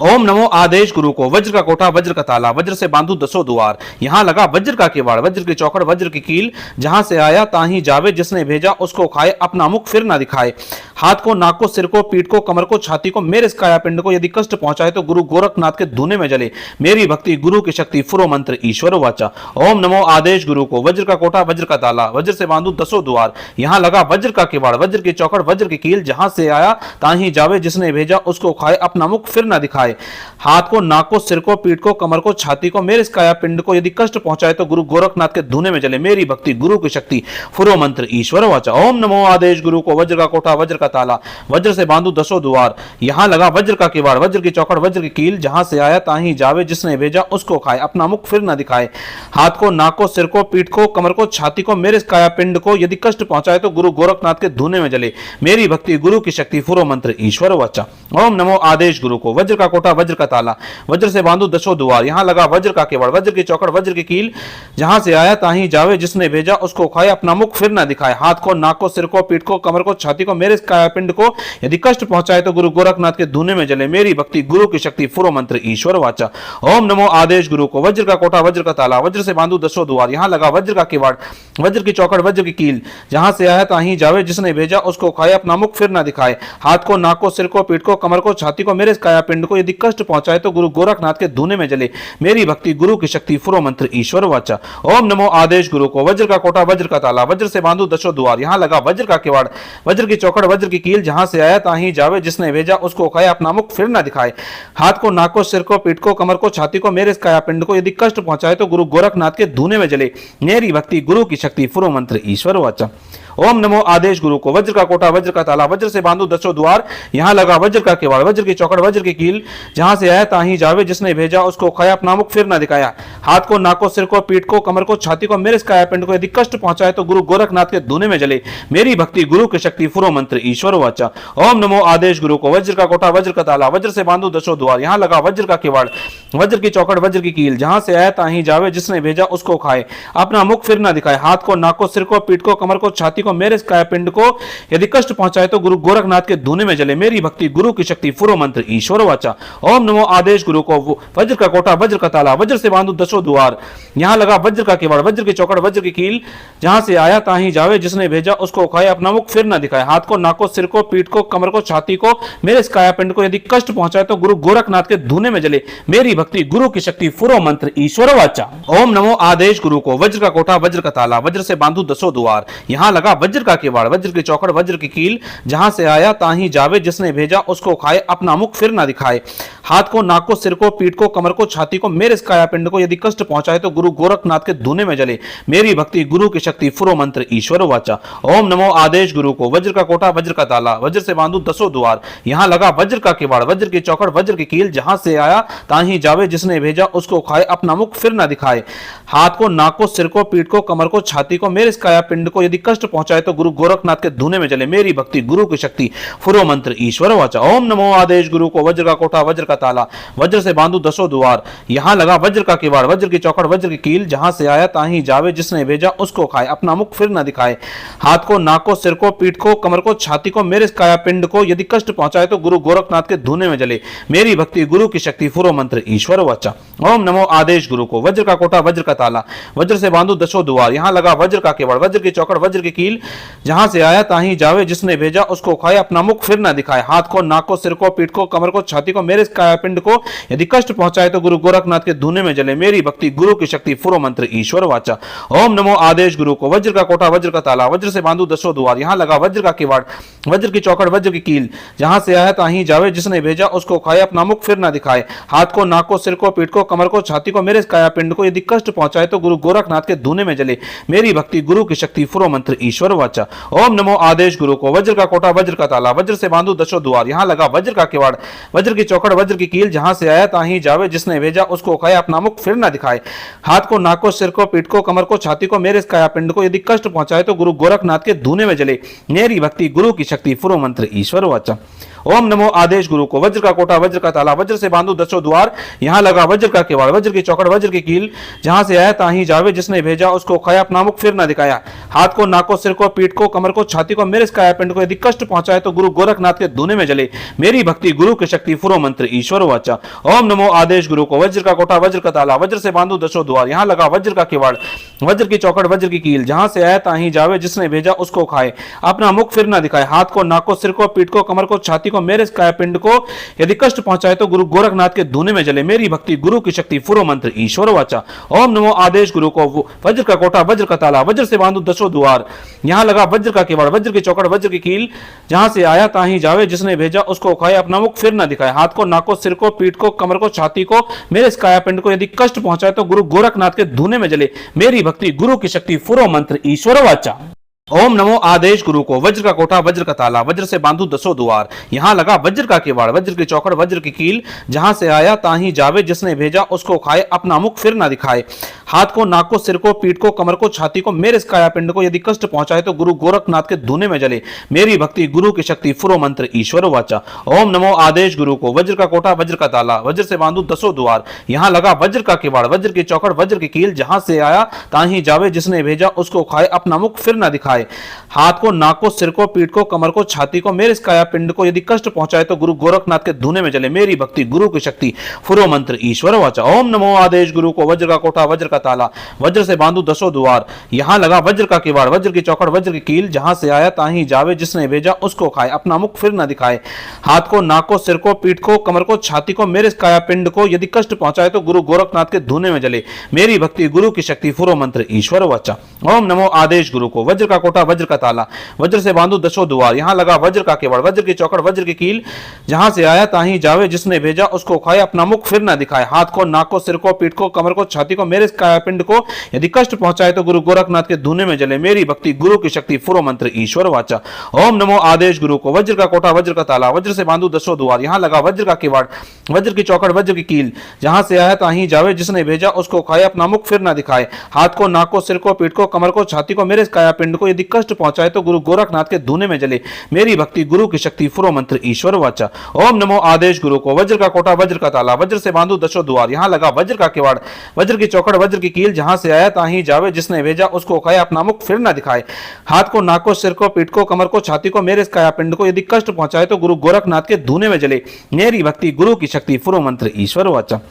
ओम नमो आदेश गुरु को। वज्र का कोटा वज्र का ताला, वज्र से बांधू दसों द्वार, यहाँ लगा वज्र का किवाड़, वज्र की चौकड़ वज्र की कील, जहां से आया ताहीं जावे, जिसने भेजा उसको खाए, अपना मुख फिर ना दिखाए। हाथ को, नाक को, सिर को, पीठ को, कमर को, छाती को, मेरे काया पिंड को यदि कष्ट पहुंचाए तो गुरु गोरखनाथ के धूने में जले, मेरी भक्ति गुरु की शक्ति फुरो मंत्र ईश्वर वाचा। ओम नमो आदेश गुरु को। वज्र का कोटा वज्र का ताला, वज्र से बांधू दसों द्वार, यहाँ लगा वज्र का किवाड़, वज्र की चौकड़ वज्र की कील, जहां से आया ताहीं जावे, जिसने भेजा उसको खाए, अपना मुख फिर ना दिखाए। दिखाए, हाथ को, नाक को, सिर को, पीठ को, कमर को, छाती को, मेरे इस काया पिंड को यदि कष्ट पहुंचाए तो गुरु गोरखनाथ के धूने में जले, मेरी भक्ति गुरु की शक्ति फुरो मंत्र ईश्वर वाचा। ओम नमो आदेश गुरु को, वज्र का कोठा वज्र का ताला, वज्र से बांधू दसों द्वार, यहां लगा वज्र का किवाड़, वज्र की चौखट वज्र की कील, जहां से आया ताहीं जावे, जिसने भेजा उसको खाए, अपना मुख फिर न दिखाए, हाथ को, नाक को, सिर को, पीठ को, कमर को, छाती को, मेरे इस काया पिंड को यदि कष्ट पहुंचाए तो गुरु गोरखनाथ के धूने में जले, मेरी भक्ति गुरु की शक्ति फुरो मंत्र ईश्वर वाचा। ओम नमो आदेश गुरु को, वज्र का कोठा वज्र का ताला, वज्र से बांधू दसों द्वार, यहां लगा वज्र का केवड़, वज्र की चौखट वज्र की कील, जहां से आया ताहीं जावे, जिसने भेजा उसको खाए, अपना मुख फिर न दिखाए, हाथ को, नाक को, सिर को, पीठ को, कमर को, छाती को, मेरे इस काया पिंड को यदि कष्ट पहुंचाए तो गुरु गोरखनाथ के धूने में जले, मेरी भक्ति गुरु की शक्ति फुरो मंत्र ईश्वर वाचा। ओम नमो आदेश गुरु को, वज्र का कोठा वज्र का ताला, वज्र से बांधू दसों द्वार, यहां लगा वज्र का किवाड़, वज्र की चौखट वज्र की कील, जहां से आया ताहीं जावे, जिसने भेजा उसको खाए, अपना मुख फिर न दिखाए, हाथ को, नाक को, सिर को, पीठ को, कमर को, छाती को, मेरे इस काया पिंड को यदि कष्ट पहुंचाए तो गुरु गोरखनाथ के धूने में जले, मेरी भक्ति गुरु की शक्ति फुरो मंत्र ईश्वर वाचा। ओम नमो आदेश गुरु को, वज्र का कोठा वज्र का ताला, वज्र से बांधू दसों द्वार, यहां लगा वज्र का किवाड़, वज्र की चौखट वज्र की कील, जहां से आया ताहीं जावे, जिसने भेजा उसको खाए, अपना मुख फिर न दिखाए, हाथ को, नाक को, सिर को, पीठ को, कमर को, छाती को, मेरे इस काया पिंड को यदि कष्ट पहुंचाए तो गुरु गोरखनाथ के धूने में जले, मेरी भक्ति गुरु की शक्ति फुरो मंत्र ईश्वर वाचा। ओम नमो आदेश गुरु को, वज्र का कोठा वज्र का ताला, वज्र से बांधू दसों द्वार, यहां लगा वज्र का किवाड़, वज्र की चौखट वज्र की कील, जहां से आया ताहीं जावे, जिसने भेजा उसको खाया, अपना मुख फिर न दिखाया, हाथ को, नाक को, सिर को, पीठ को, कमर को, छाती को, मेरे इस काया पिंड को यदि कष्ट पहुंचाए तो गुरु गोरखनाथ के धूने में जले, मेरी भक्ति गुरु की शक्ति फुरो मंत्र ईश्वर वाचा। ओम नमो आदेश गुरु को, वज्र का कोठा वज्र का ताला, वज्र से बांधू दसों द्वार, यहां लगा वज्र का किवाड़, वज्र की चौखट वज्र की कील, जहां से आया ताहीं जावे, जिसने भेजा उसको खाए, अपना मुख फिर न दिखाए, हाथ को, नाक को, सिर को, पीठ को, कमर को, छाती को, मेरे इस काया पिंड को यदि कष्ट पहुंचाए तो गुरु गोरखनाथ के धूने में जले, मेरी भक्ति गुरु की शक्ति फुरो मंत्र ईश्वर वाचा। ओम नमो आदेश गुरु को, वज्र का कोठा वज्र का ताला, वज्र से बांधू दसों द्वार, यहां लगा वज्र का किवाड़, वज्र की चौखट वज्र की कील, जहां से आया ताहीं जावे, जिसने भेजा उसको खाए, अपना मुख फिर न दिखाए, हाथ को, नाक को, सिर को, पीठ को, कमर को, छाती को, मेरे इस काया पिंड को यदि कष्ट पहुंचाए तो गुरु गोरखनाथ के धूने में जले, मेरी भक्ति गुरु की शक्ति फुरो मंत्र ईश्वर वाचा। ओम नमो आदेश गुरु को, वज्र का कोठा वज्र का ताला, वज्र से बांधू दसों द्वार, यहां लगा वज्र का किवाड़, वज्र की चौखट वज्र की कील, जहां से आया ताहीं जावे, जिसने भेजा उसको खाए, अपना मुख फिर ना दिखाए, हाथ को, नाक को, सिर को, पीठ को, कमर को, छाती को, मेरे इस काया पिंड को यदि कष्ट पहुंचाए तो गुरु गोरखनाथ के धूने में जले, मेरी भक्ति गुरु की शक्ति फुरो मंत्र ईश्वर वाचा। ओम नमो आदेश गुरु को, वज्र का कोठा वज्र का ताला, वज्र से बांधू दसों द्वार, यहां लगा वज्र का किवाड़, वज्र की चौखट वज्र की कील, जहां से आया ताहीं जावे, जिसने भेजा उसको खाए, अपना मुख फिर ना दिखाए, हाथ को, नाक को, सिर को, पीठ को, कमर को, छाती को, मेरे इस काया पिंड को यदि कष्ट पहुंचाए तो गुरु गोरखनाथ के धूने में जले, मेरी भक्ति गुरु की शक्ति फुरो मंत्र ईश्वर वाचा। ओम नमो आदेश गुरु को, वज्र का कोठा वज्र का ताला, वज्र से बांधू दसों द्वार, यहां लगा वज्र का किवाड़, वज्र की चौखट वज्र की कील, जहां से आया ताहीं जावे, जिसने भेजा उसको खाए, अपना मुख फिर न दिखाए, हाथ को, नाक को, सिर को, पीठ को, कमर को, छाती को, मेरे इस काया पिंड को यदि कष्ट पहुंचाए तो गुरु गोरखनाथ के धूने में जले, मेरी भक्ति गुरु की शक्ति फुरो मंत्र ईश्वर वाचा। ओम नमो आदेश गुरु को, वज्र का कोठा वज्र का ताला, वज्र से बांधू दसों द्वार, यहां लगा वज्र का किवाड़, वज्र की चौखट वज्र की कील, जहां से आया ताहीं जावे, जिसने भेजा उसको खाए, अपना मुख फिर न दिखाए, हाथ को, नाक को, सिर को, पीठ को, कमर को, छाती को, मेरे इस काया पिंड को यदि कष्ट पहुंचाए तो गुरु गोरखनाथ के धूने में जले, मेरी भक्ति गुरु की शक्ति फुरो मंत्र ईश्वर वाचा। ओम नमो आदेश गुरु को, वज्र का कोठा वज्र का ताला, वज्र से बांधू दसों द्वार, यहां लगा वज्र का किवाड़, वज्र की चौखट वज्र की कील, जहां से आया ताहीं जावे, जिसने भेजा उसको खाए, अपना मुख फिर न दिखाए, हाथ को, नाक को, सिर को, पीठ को, कमर को, छाती को, मेरे इस काया पिंड को यदि कष्ट पहुंचाए तो गुरु गोरखनाथ के धूने में जले, मेरी भक्ति गुरु की शक्ति फुरो मंत्र ईश्वर वाचा। ओम नमो आदेश गुरु को, वज्र का कोठा वज्र का ताला, वज्र से बांधू दसों द्वार, यहां लगा वज्र का किवाड़, वज्र की चौखट वज्र की कील, जहां से आया ताहीं जावे, जिसने भेजा उसको खाए, अपना मुख फिर न दिखाए, हाथ को, नाक को, सिर को, पीठ को, कमर को, छाती को, मेरे इस काया पिंड को यदि कष्ट पहुंचाए तो गुरु गोरखनाथ के धूने में जले, मेरी भक्ति गुरु की शक्ति फुरो मंत्र ईश्वर वाचा। ओम नमो आदेश गुरु को, वज्र का कोठा वज्र का ताला, वज्र से बांधू दसों द्वार, यहां लगा वज्र का किवाड़, वज्र की चौखट वज्र की कील, जहां से आया ताहीं जावे, जिसने भेजा उसको खाया, अपना मुख फिर न दिखाया, हाथ को, नाक को, सिर को, पीठ को, कमर को, छाती को, मेरे इस काया पिंड को यदि कष्ट पहुंचाए तो गुरु गोरखनाथ के धूने में जले, मेरी भक्ति गुरु की शक्ति फुरो मंत्र ईश्वर वाचा। ओम नमो आदेश गुरु को, वज्र का कोठा वज्र का ताला, वज्र से बांधू दसों द्वार, यहां लगा वज्र का किवाड़, वज्र की चौखट वज्र की कील, जहां से आया ताहीं जावे, जिसने भेजा उसको खाए, अपना मुख फिर न दिखाए, हाथ को, नाक को, सिर को, पीठ को, कमर को, छाती को मेरे कायापिंड को यदि कष्ट पहुंचाए तो गुरु गोरखनाथ के धूने में जले। मेरी भक्ति गुरु की शक्ति फुरो मंत्र ईश्वर वाचा। ओम नमो आदेश गुरु को। वज्र का कोटा वज्र का ताला वज्र से बांधू दसों द्वार। यहां लगा वज्र का किवाड़ वज्र की चौकड़ वज्र की कील। जहां से आया ताहीं जावे, जिसने भेजा उसको खाए, अपना मुख फिर न दिखाए। हाथ को, नाक को, सिर को, पीठ को, कमर को, छाती को, मेरे इस कायापिंड को यदि कष्ट पहुंचाए तो गुरु गोरखनाथ के धूने में जले। मेरी भक्ति गुरु की शक्ति फुरो मंत्र ईश्वर वाचा। ओम नमो आदेश गुरु को। वज्र का कोटा वज्र का ताला वज्र से बांधू दसों द्वार। यहां लगा वज्र का किवाड़ वज्र की चौकड़ वज्र की कील। जहां से आया ताहीं जावे, जिसने भेजा उसको खाए, अपना मुख फिर ना दिखाए। हाथ को, नाक को, सिर को, पीठ को, कमर को, छाती को, मेरे इस कायापिंड को यदि कष्ट पहुंचाए तो गुरु गोरखनाथ के धूने में जले। मेरी भक्ति गुरु की शक्ति फुरो मंत्र ईश्वर वाचा। ओम नमो आदेश गुरु को। वज्र का कोटा वज्र का ताला वज्र से बांधू दसों द्वार। यहां लगा वज्र का किवाड़ वज्र की चौकड़ वज्र की कील। जहां से आया ताहीं जावे, जिसने भेजा उसको खाए, अपना मुख फिर ना दिखाए। हाथ को, नाक को, सिर को, पीठ को, कमर को, छाती को, मेरे इस कायापिंड को यदि कष्ट पहुंचाए तो गुरु गोरखनाथ के धूने में जले। मेरी भक्ति गुरु की शक्ति फुरो मंत्र ईश्वर वाचा। ओम नमो आदेश गुरु को। वज्र का कोटा वज्र का ताला वज्र से बांधू दसों द्वार। यहां लगा वज्र का किवाड़ वज्र की चौकड़ वज्र की कील। जहां से आया ताहीं जावे, जिसने भेजा उसको खाए, अपना मुख फिर न दिखाए। हाथ को, नाक को, सिर को, पीठ को, कमर को, छाती को, मेरे इस कायापिंड को यदि कष्ट पहुंचाए तो गुरु गोरखनाथ के धूने में जले। मेरी भक्ति गुरु की शक्ति फुरो मंत्र ईश्वर वाचा। ओम नमो आदेश गुरु को। वज्र का कोटा वज्र का ताला वज्र से बांधू दसों द्वार। यहां लगा वज्र का किवाड़ वज्र की चौकड़ वज्र की कील। जहां से आया ताहीं जावे, जिसने भेजा उसको खाए, अपना मुख फिर न दिखाए। हाथ को, नाक को, सिर को, पीठ को, कमर को, छाती को, मेरे इस कायापिंड को यदि कष्ट पहुंचाए तो गुरु गोरखनाथ के धूने में जले। मेरी भक्ति गुरु की शक्ति फुरो मंत्र ईश्वर वाचा। ओम नमो आदेश गुरु को। वज्र का कोटा वज्र का ताला वज्र से बांधू दसों द्वार। यहां लगा वज्र का किवाड़ वज्र की चौकड़ वज्र की कील। जहां से आया ताहीं जावे, जिसने भेजा उसको खाए, अपना मुख फिर न दिखाए। हाथ को, नाक को, सिर को, पीठ को, कमर को, छाती को, मेरे इस कायापिंड को यदि कष्ट पहुंचाए तो गुरु गोरखनाथ के धूने में जले। मेरी भक्ति गुरु की शक्ति फुरो मंत्र ईश्वर वाचा। ओम नमो आदेश गुरु को। वज्र का कोटा वज्र का ताला वज्र से बांधू दसों द्वार। यहां लगा वज्र का किवाड़ वज्र की चौकड़ वज्र की कील। जहां से आया ताहीं जावे, जिसने भेजा उसको खाए, अपना मुख फिर न दिखाए। हाथ को, नाक को, सिर को, पीठ को, कमर को, छाती को, मेरे इस कायापिंड को यदि कष्ट पहुंचाए तो गुरु गोरखनाथ के धूने में जले। मेरी भक्ति गुरु की शक्ति फुरो मंत्र ईश्वर वाचा।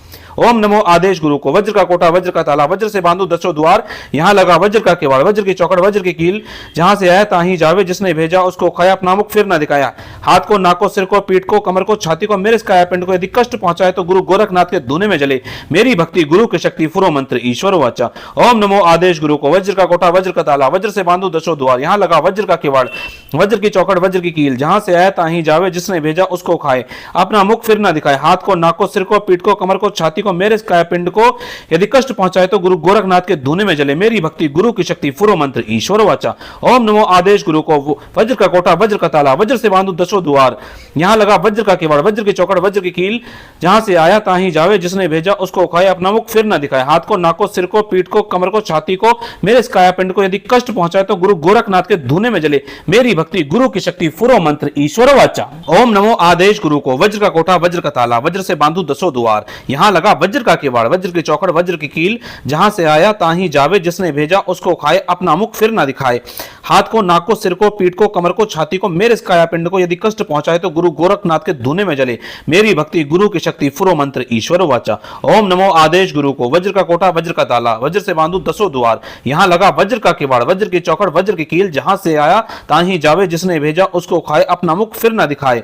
ओम नमो आदेश गुरु को। वज्र का कोटा वज्र का ताला वज्र से बांधू दसों द्वार। यहां लगा वज्र का किवाड़ वज्र की चौकड़ वज्र की कील। जहां से आया ताहीं जावे, जिसने भेजा उसको खाया, अपना मुख फिर न दिखाया। हाथ को, नाक को, सिर को, पीठ को, कमर को, छाती को, मेरे इस कायापिंड को यदि कष्ट पहुंचाए तो गुरु गोरखनाथ के धूने में जले। मेरी भक्ति गुरु की शक्ति फुरो मंत्र ईश्वर वाचा। ओम नमो आदेश गुरु को। वज्र का कोटा वज्र का ताला वज्र से बांधू दसों द्वार। यहां लगा वज्र का किवाड़ वज्र की चौकड़ वज्र की कील। जहां से आया ताहीं जावे, जिसने भेजा उसको खाए, अपना मुख फिर न दिखाए। हाथ को, नाक को, सिर को, पीठ को, कमर को, छाती को, मेरे इस कायापिंड को यदि कष्ट पहुंचाए तो गुरु गोरखनाथ के धूने में जले। मेरी भक्ति गुरु की शक्ति फुरो मंत्र ईश्वर वाचा। ओम नमो आदेश गुरु को। वज्र का कोटा वज्र का ताला वज्र से बांधू दसों द्वार। यहां लगा वज्र का किवाड़ वज्र की चौकड़ वज्र की कील। जहां से आया ताहीं जावे, जिसने भेजा उसको खाए, अपना मुख फिर न दिखाए। हाथ को, नाक को, सिर को, पीठ को, कमर को, छाती को, मेरे इस कायापिंड को यदि कष्ट पहुंचाए तो गुरु गोरखनाथ के धूने में जले। मेरी भक्ति गुरु की शक्ति फुरो मंत्र ईश्वर वाचा। ओम नमो आदेश गुरु को। वज्र का कोटा वज्र का ताला वज्र से बांधू दसों द्वार। यहां लगा वज्र का किवाड़ वज्र की चौकड़ वज्र की कील। जहां से आया ताहीं जावे, जिसने भेजा उसको खाए, अपना मुख फिर न दिखाए। हाथ को, नाक को, सिर को, पीठ को, कमर को, छाती को, मेरे इस कायापिंड को यदि कष्ट पहुंचाए तो गुरु गोरखनाथ के धूने में जले। मेरी भक्ति गुरु की शक्ति फुरो मंत्र ईश्वर वाचा। ओम नमो आदेश गुरु को। वज्र का कोटा वज्र का ताला वज्र से बांधू दसों द्वार। यहां लगा वज्र का किवाड़ वज्र की चौकड़ वज्र की कील। जहां से आया ताहीं जावे, जिसने भेजा उसको खाए, अपना मुख फिर न दिखाए।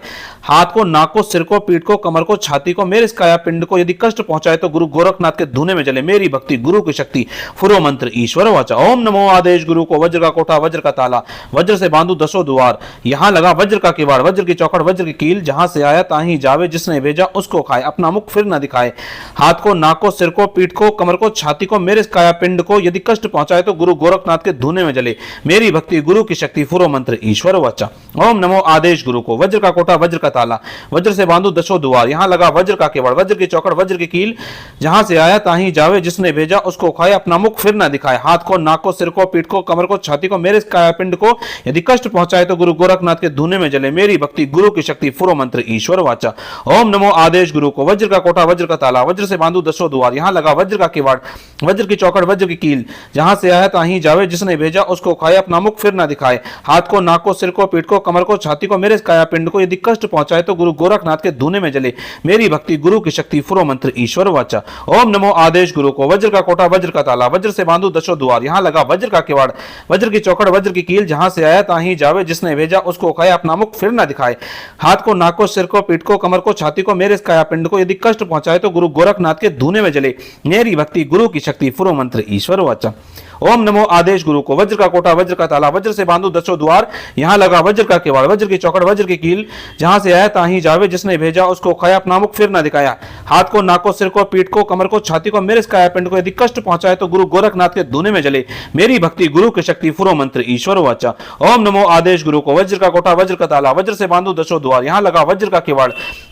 हाथ को, नाक को, सिर को, पीठ को, कमर को, छाती को, मेरे इस कायापिंड को यदि कष्ट पहुंचाए तो गुरु गोरखनाथ के धूने में जले। मेरी भक्ति गुरु की शक्ति फुरो मंत्र ईश्वर वाचा। ओम नमो आदेश गुरु को। वज्र का कोटा वज्र का ताला वज्र से बांधू दसों द्वार। यहां लगा वज्र का किवाड़ वज्र की चौकड़ वज्र की कील। जहां से आया ताहीं जावे, जिसने भेजा उसको खाए, अपना मुख फिर न दिखाए। हाथ को, नाक को, सिर को, पीठ को, कमर को, छाती को, मेरे इस कायापिंड को यदि कष्ट पहुंचाए तो गुरु गोरखनाथ के धूने में जले। मेरी भक्ति गुरु की शक्ति फुरो मंत्र ईश्वर वाचा। ओम नमो आदेश गुरु को। वज्र का कोटा वज्र का ताला वज्र से बांधू दसों द्वार। यहां लगा वज्र का किवाड़ वज्र की चौकड़ वज्र की कील। जहां से आया ताहीं जावे, जिसने भेजा उसको खाए, अपना मुख फिर न दिखाए। हाथ को, नाक को, सिर को, पीठ को, कमर को, छाती को, मेरे इस कायापिंड को यदि कष्ट पहुंचाए तो गुरु गोरखनाथ के धूने में जले। मेरी भक्ति गुरु की शक्ति फुरो मंत्र ईश्वर वाचा। ओम नमो आदेश गुरु को। वज्र का कोटा वज्र का ताला वज्र से बांधू दसों द्वार। यहां लगा वज्र का किवाड़ वज्र की चौकड़ वज्र की कील। जहां से आया ताहीं जावे, जिसने भेजा उसको खाए, अपना मुख फिर न दिखाए। हाथ को, नाक को, सिर को, पीठ को, कमर को, छाती को, मेरे इस कायापिंड को यदि कष्ट पहुंचाए तो गुरु गोरखनाथ के धूने में जले। मेरी भक्ति गुरु की शक्ति फुरो मंत्र ईश्वर ईश्वर वाचा। ओम नमो आदेश गुरु को। वज्र का कोटा वज्र का ताला, वज्र से बांधू दसों द्वार, यहाँ लगा वज्र का किवाड़, वज्र की चौकड़ वज्र की कील, जहां से आया ताहीं जावे, जिसने भेजा उसको खाए, अपना मुख फिर ना दिखाए। हाथ को, नाक को, सिर को, पीठ को, कमर को, छाती को, मेरे इस काया पिंड को यदि कष्ट पहुंचाए तो गुरु गोरखनाथ के धूने में जले। मेरी भक्ति गुरु की शक्ति फुरो मंत्र ईश्वर वाचा। ओम नमो आदेश गुरु को। वज्र का कोटा वज्र का ताला, वज्र से बांधू दसों द्वार, यहाँ लगा वज्र का किवाड़, वज्र की चौकड़ वज्र की कील, जहां से आया ताहीं जावे, जिसने भेजा उसको खाया, अपना मुख फिर ना दिखाया। हाथ को, नाक को, सिर को, पीठ को, कमर को, छाती को, मेरे इस काया पिंड को यदि कष्ट पहुंचाए तो गुरु गोरखनाथ के धूने में जले। मेरी भक्ति गुरु की शक्ति फुरो मंत्र ईश्वर वाचा। ओम नमो आदेश गुरु को। वज्र का कोटा वज्र का ताला, वज्र से बांधू दसों द्वार, यहाँ लगा वज्र का किवाड़,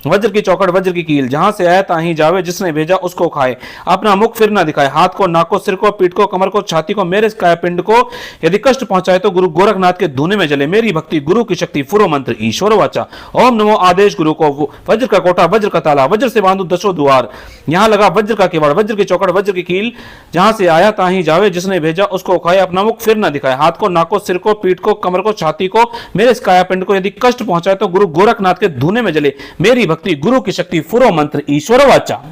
वज्र की चौकड़ वज्र की कील, जहां से आया ताहीं जावे, जिसने भेजा उसको खाए, अपना मुख फिर ना दिखाए। हाथ को, नाक को, सिर को, पीठ को, कमर को, छाती को, मेरे इस काया पिंड को यदि कष्ट पहुंचाए तो गुरु गोरखनाथ के धूने में जले। मेरी भक्ति गुरु की शक्ति फुरो मंत्र ईश्वर वाचा। ओम नमो आदेश गुरु को। वज्र का कोटा वज्र का ताला, वज्र से बांधू दसों द्वार, यहाँ लगा वज्र का किवाड़, वज्र की चौकड़ वज्र की कील, जहां से आया ताहीं जावे, जिसने भेजा उसको खाए, अपना मुख फिर ना दिखाए। हाथ को, नाक को, सिर को, पीठ को, कमर को, छाती को, मेरे इस काया पिंड को यदि कष्ट पहुंचाए तो गुरु गोरखनाथ के धूने में जले। मेरी भक्ति गुरु की शक्ति फुरो मंत्र ईश्वर वाचा।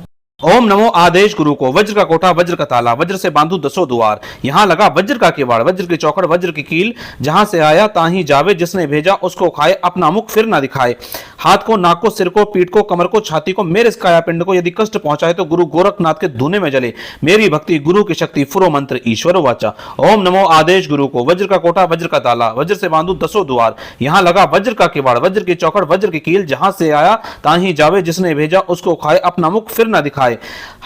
ओम नमो आदेश गुरु को। वज्र का कोटा वज्र का ताला, वज्र से बांधू दसों द्वार, यहाँ लगा वज्र का किवाड़, वज्र की चौकड़ वज्र की कील, जहां से आया ताहीं जावे, जिसने भेजा उसको खाए, अपना मुख फिर ना दिखाए। हाथ को, नाक को, सिर को, पीठ को, कमर को, छाती को, मेरे इस काया पिंड को यदि कष्ट पहुंचाए तो गुरु गोरखनाथ के धूने में जले। मेरी भक्ति गुरु की शक्ति फुरो मंत्र ईश्वर वाचा। ओम नमो आदेश गुरु को। वज्र का कोटा वज्र का ताला, वज्र से बांधू दसों द्वार, यहाँ लगा वज्र का किवाड़, वज्र की चौकड़ वज्र की कील, जहां से आया ताहीं जावे, जिसने भेजा उसको खाए, अपना मुख फिर ना दिखाए।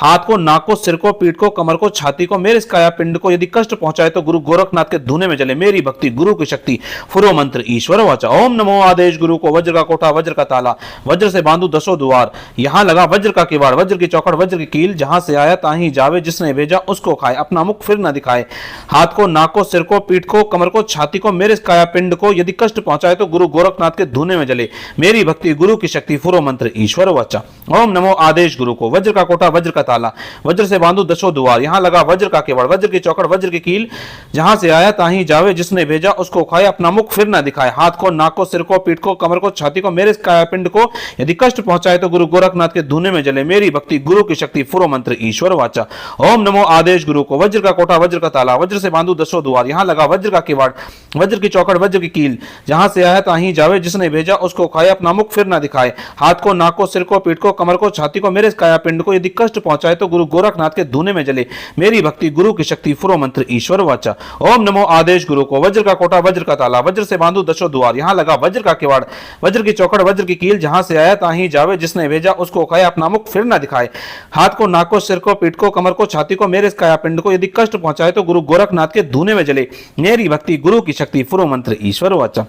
हाथ को, नाक को, सिर को, पीठ को, कमर को, छाती को, मेरे इस काया पिंड को यदि कष्ट पहुंचाए तो गुरु गोरखनाथ के धूने में जले। मेरी भक्ति गुरु की शक्ति फुरो मंत्र ईश्वर वाचा। ओम नमो आदेश गुरु को। वज्र का कोटा वज्र का ताला, वज्र से बांधू दसों द्वार, यहाँ लगा वज्र का किवाड़, वज्र की चौकड़ वज्र की कील, जहां से आया ताहीं जावे, जिसने भेजा उसको खाए, अपना मुख फिर ना दिखाए। हाथ को, नाक को, सिर को, पीठ को, कमर को, छाती को, मेरे इस काया पिंड को यदि कष्ट पहुंचाए तो गुरु गोरखनाथ के धूने में जले। मेरी भक्ति गुरु की शक्ति फुरो मंत्र ईश्वर वाचा। ओम नमो आदेश गुरु को। वज्र का कोटा वज्र का ताला, वज्र से बांधू दसों द्वार, यहाँ लगा वज्र का किवाड़, वज्र की चौकड़ वज्र की कील, जहां से आया ताहीं जावे, जिसने भेजा उसको खाए, अपना मुख फिर ना दिखाए। हाथ को, नाक को, सिर को, पीठ को, कमर को, छाती को, मेरे इस काया पिंड को यदि कष्ट पहुंचाए तो गुरु गोरखनाथ के धूने में जले। मेरी भक्ति गुरु की शक्ति फुरो मंत्र ईश्वर वाचा। ओम नमो आदेश गुरु को। वज्र का कोटा वज्र का ताला, वज्र से बांधू दसों द्वार, यहाँ लगा वज्र का किवाड़, वज्र की चौकड़ वज्र की कील, जहां से आया ताहीं जावे, जिसने भेजा उसको खाए, अपना मुख फिर ना दिखाए। हाथ को, नाक को, सिर को, पीठ को, कमर को, छाती को, मेरे इस काया पिंड को यदि कष्ट पहुंचाए तो गुरु गोरखनाथ के धूने में जले। मेरी भक्ति गुरु की शक्ति फुरो मंत्र ईश्वर वाचा। ओम नमो आदेश गुरु को। वज्र का कोटा वज्र का ताला, वज्र से बांधू दसों द्वार, यहाँ लगा वज्र का किवाड़, वज्र की चौकड़ वज्र की कील, जहां से आया ताहीं जावे, जिसने भेजा उसको खाए, अपना मुख फिर ना दिखाए। हाथ को, नाक को, सिर को, पीठ को, कमर को, छाती को, मेरे इस काया पिंड को यदि कष्ट पहुंचाए तो गुरु गोरखनाथ के धूने में जले। मेरी भक्ति गुरु की शक्ति फुरो मंत्र ईश्वर वाचा।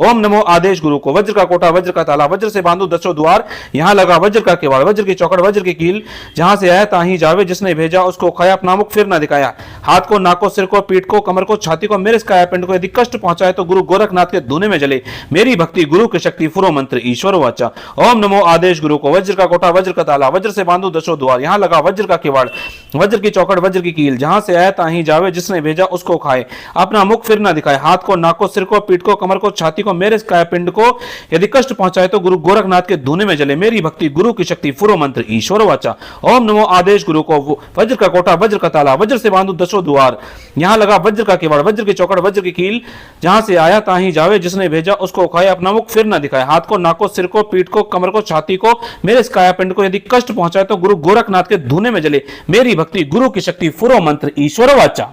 ओम नमो आदेश गुरु को। वज्र का कोटा वज्र का ताला, वज्र से बांधू दसों द्वार, यहाँ लगा वज्र का किवाड़, वज्र की चौकड़ वज्र की कील, जहां से आया ताहीं जावे, जिसने भेजा उसको खाया, अपना मुख फिर ना दिखाया। हाथ को, नाक को, सिर को, पीठ को, कमर को, छाती को, मेरे इस काया पिंड को यदि कष्ट पहुंचाए तो गुरु गोरखनाथ के धूने में जले। मेरी भक्ति गुरु की शक्ति फुरो मंत्र ईश्वर वाचा। ओम नमो आदेश गुरु को। वज्र का कोटा वज्र का ताला, वज्र से बांधू दसों द्वार, यहाँ लगा वज्र का किवाड़, वज्र की चौकड़ वज्र की कील, जहां से आया ताहीं जावे, जिसने भेजा उसको खाए, अपना मुख फिर ना दिखाए। हाथ को, नाक को, सिर को, पीठ को, कमर को, छाती को, मेरे इस काया पिंड को यदि कष्ट पहुंचाए तो गुरु गोरखनाथ के धूने में जले। मेरी भक्ति गुरु की शक्ति फुरो मंत्र ईश्वर वाचा। ओम नमो आदेश गुरु को। वज्र का कोटा वज्र का ताला, वज्र से बांधू दसों द्वार, यहाँ लगा वज्र का किवाड़, वज्र की चौकड़ वज्र की कील, जहां से आया ताहीं जावे, जिसने भेजा उसको खाए, अपना मुख फिर ना दिखाए। हाथ को, नाक को, सिर को, पीठ को, कमर को, छाती को, मेरे इस काया पिंड को यदि कष्ट पहुंचाए तो गुरु गोरखनाथ के धूने में जले। मेरी भक्ति गुरु की शक्ति फुरो मंत्र ईश्वर वाचा।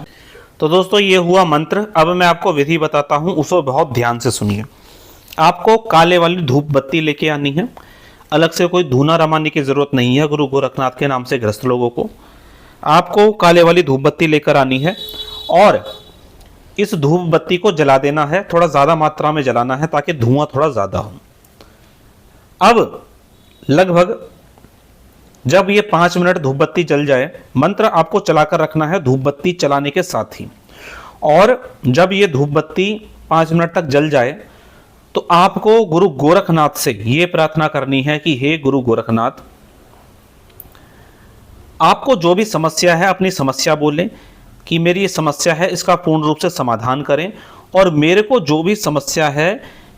तो दोस्तों ये हुआ मंत्र। अब मैं आपको विधि बताता हूं, उसे बहुत ध्यान से सुनिए। आपको काले वाली धूप बत्ती लेके आनी है, अलग से कोई धूना रमाने की जरूरत नहीं है। गुरु गोरखनाथ के नाम से ग्रस्त लोगों को आपको काले वाली धूप बत्ती लेकर आनी है और इस धूप बत्ती को जला देना है। थोड़ा ज्यादा मात्रा में जलाना है ताकि धुआं थोड़ा ज्यादा हो। अब लगभग जब ये 5 मिनट धूप बत्ती जल जाए, मंत्र आपको चलाकर रखना है धूप बत्ती चलाने के साथ ही। और जब ये धूप बत्ती 5 मिनट तक जल जाए तो आपको गुरु गोरखनाथ से ये प्रार्थना करनी है कि हे गुरु गोरखनाथ, आपको जो भी समस्या है अपनी समस्या बोलें कि मेरी ये समस्या है, इसका पूर्ण रूप से समाधान करें और मेरे को जो भी समस्या है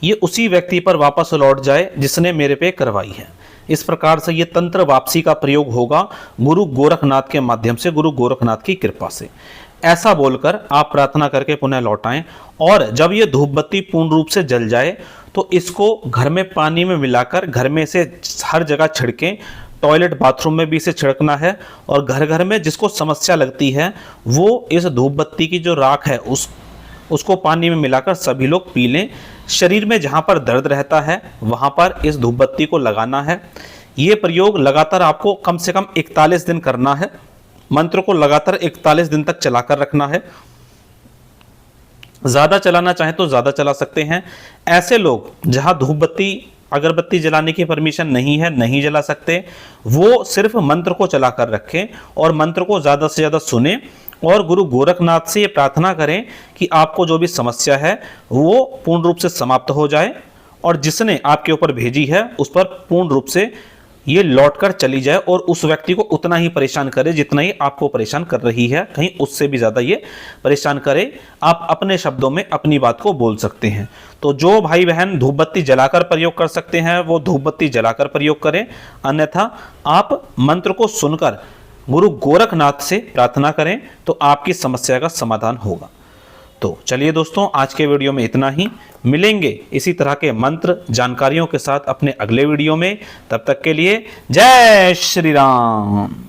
ये उसी व्यक्ति पर वापस लौट जाए जिसने मेरे पे करवाई है। इस प्रकार से ये तंत्र वापसी का प्रयोग होगा गुरु गोरखनाथ के माध्यम से, गुरु गोरखनाथ की कृपा से। ऐसा बोलकर आप प्रार्थना करके पुनः लौट आएं। और जब ये धूप बत्ती पूर्ण रूप से जल जाए तो इसको घर में पानी में मिलाकर घर में से हर जगह छिड़कें। टॉयलेट बाथरूम में भी इसे छिड़कना है। और घर घर में जिसको समस्या लगती है वो इस धूप बत्ती की जो राख है उसको पानी में मिलाकर सभी लोग पी लें। शरीर में जहाँ पर दर्द रहता है वहाँ पर इस धूप बत्ती को लगाना है। ये प्रयोग लगातार आपको कम से कम 41 दिन करना है। मंत्र को लगातार 41 दिन तक चलाकर रखना है। ज़्यादा चलाना चाहें तो ज़्यादा चला सकते हैं। ऐसे लोग जहाँ धूप बत्ती अगरबत्ती जलाने की परमिशन नहीं है, नहीं जला सकते, वो सिर्फ मंत्र को चलाकर रखें और मंत्र को ज़्यादा से ज़्यादा सुने और गुरु गोरखनाथ से ये प्रार्थना करें कि आपको जो भी समस्या है वो पूर्ण रूप से समाप्त हो जाए और जिसने आपके ऊपर भेजी है उस पर पूर्ण रूप से ये लौटकर चली जाए और उस व्यक्ति को उतना ही परेशान करे जितना ही आपको परेशान कर रही है, कहीं उससे भी ज़्यादा ये परेशान करे। आप अपने शब्दों में अपनी बात को बोल सकते हैं। तो जो भाई बहन धूप बत्ती जलाकर प्रयोग कर सकते हैं वो धूप बत्ती जलाकर प्रयोग करें, अन्यथा आप मंत्र को सुनकर गुरु गोरखनाथ से प्रार्थना करें तो आपकी समस्या का समाधान होगा। तो चलिए दोस्तों, आज के वीडियो में इतना ही। मिलेंगे इसी तरह के मंत्र जानकारियों के साथ अपने अगले वीडियो में। तब तक के लिए जय श्री राम।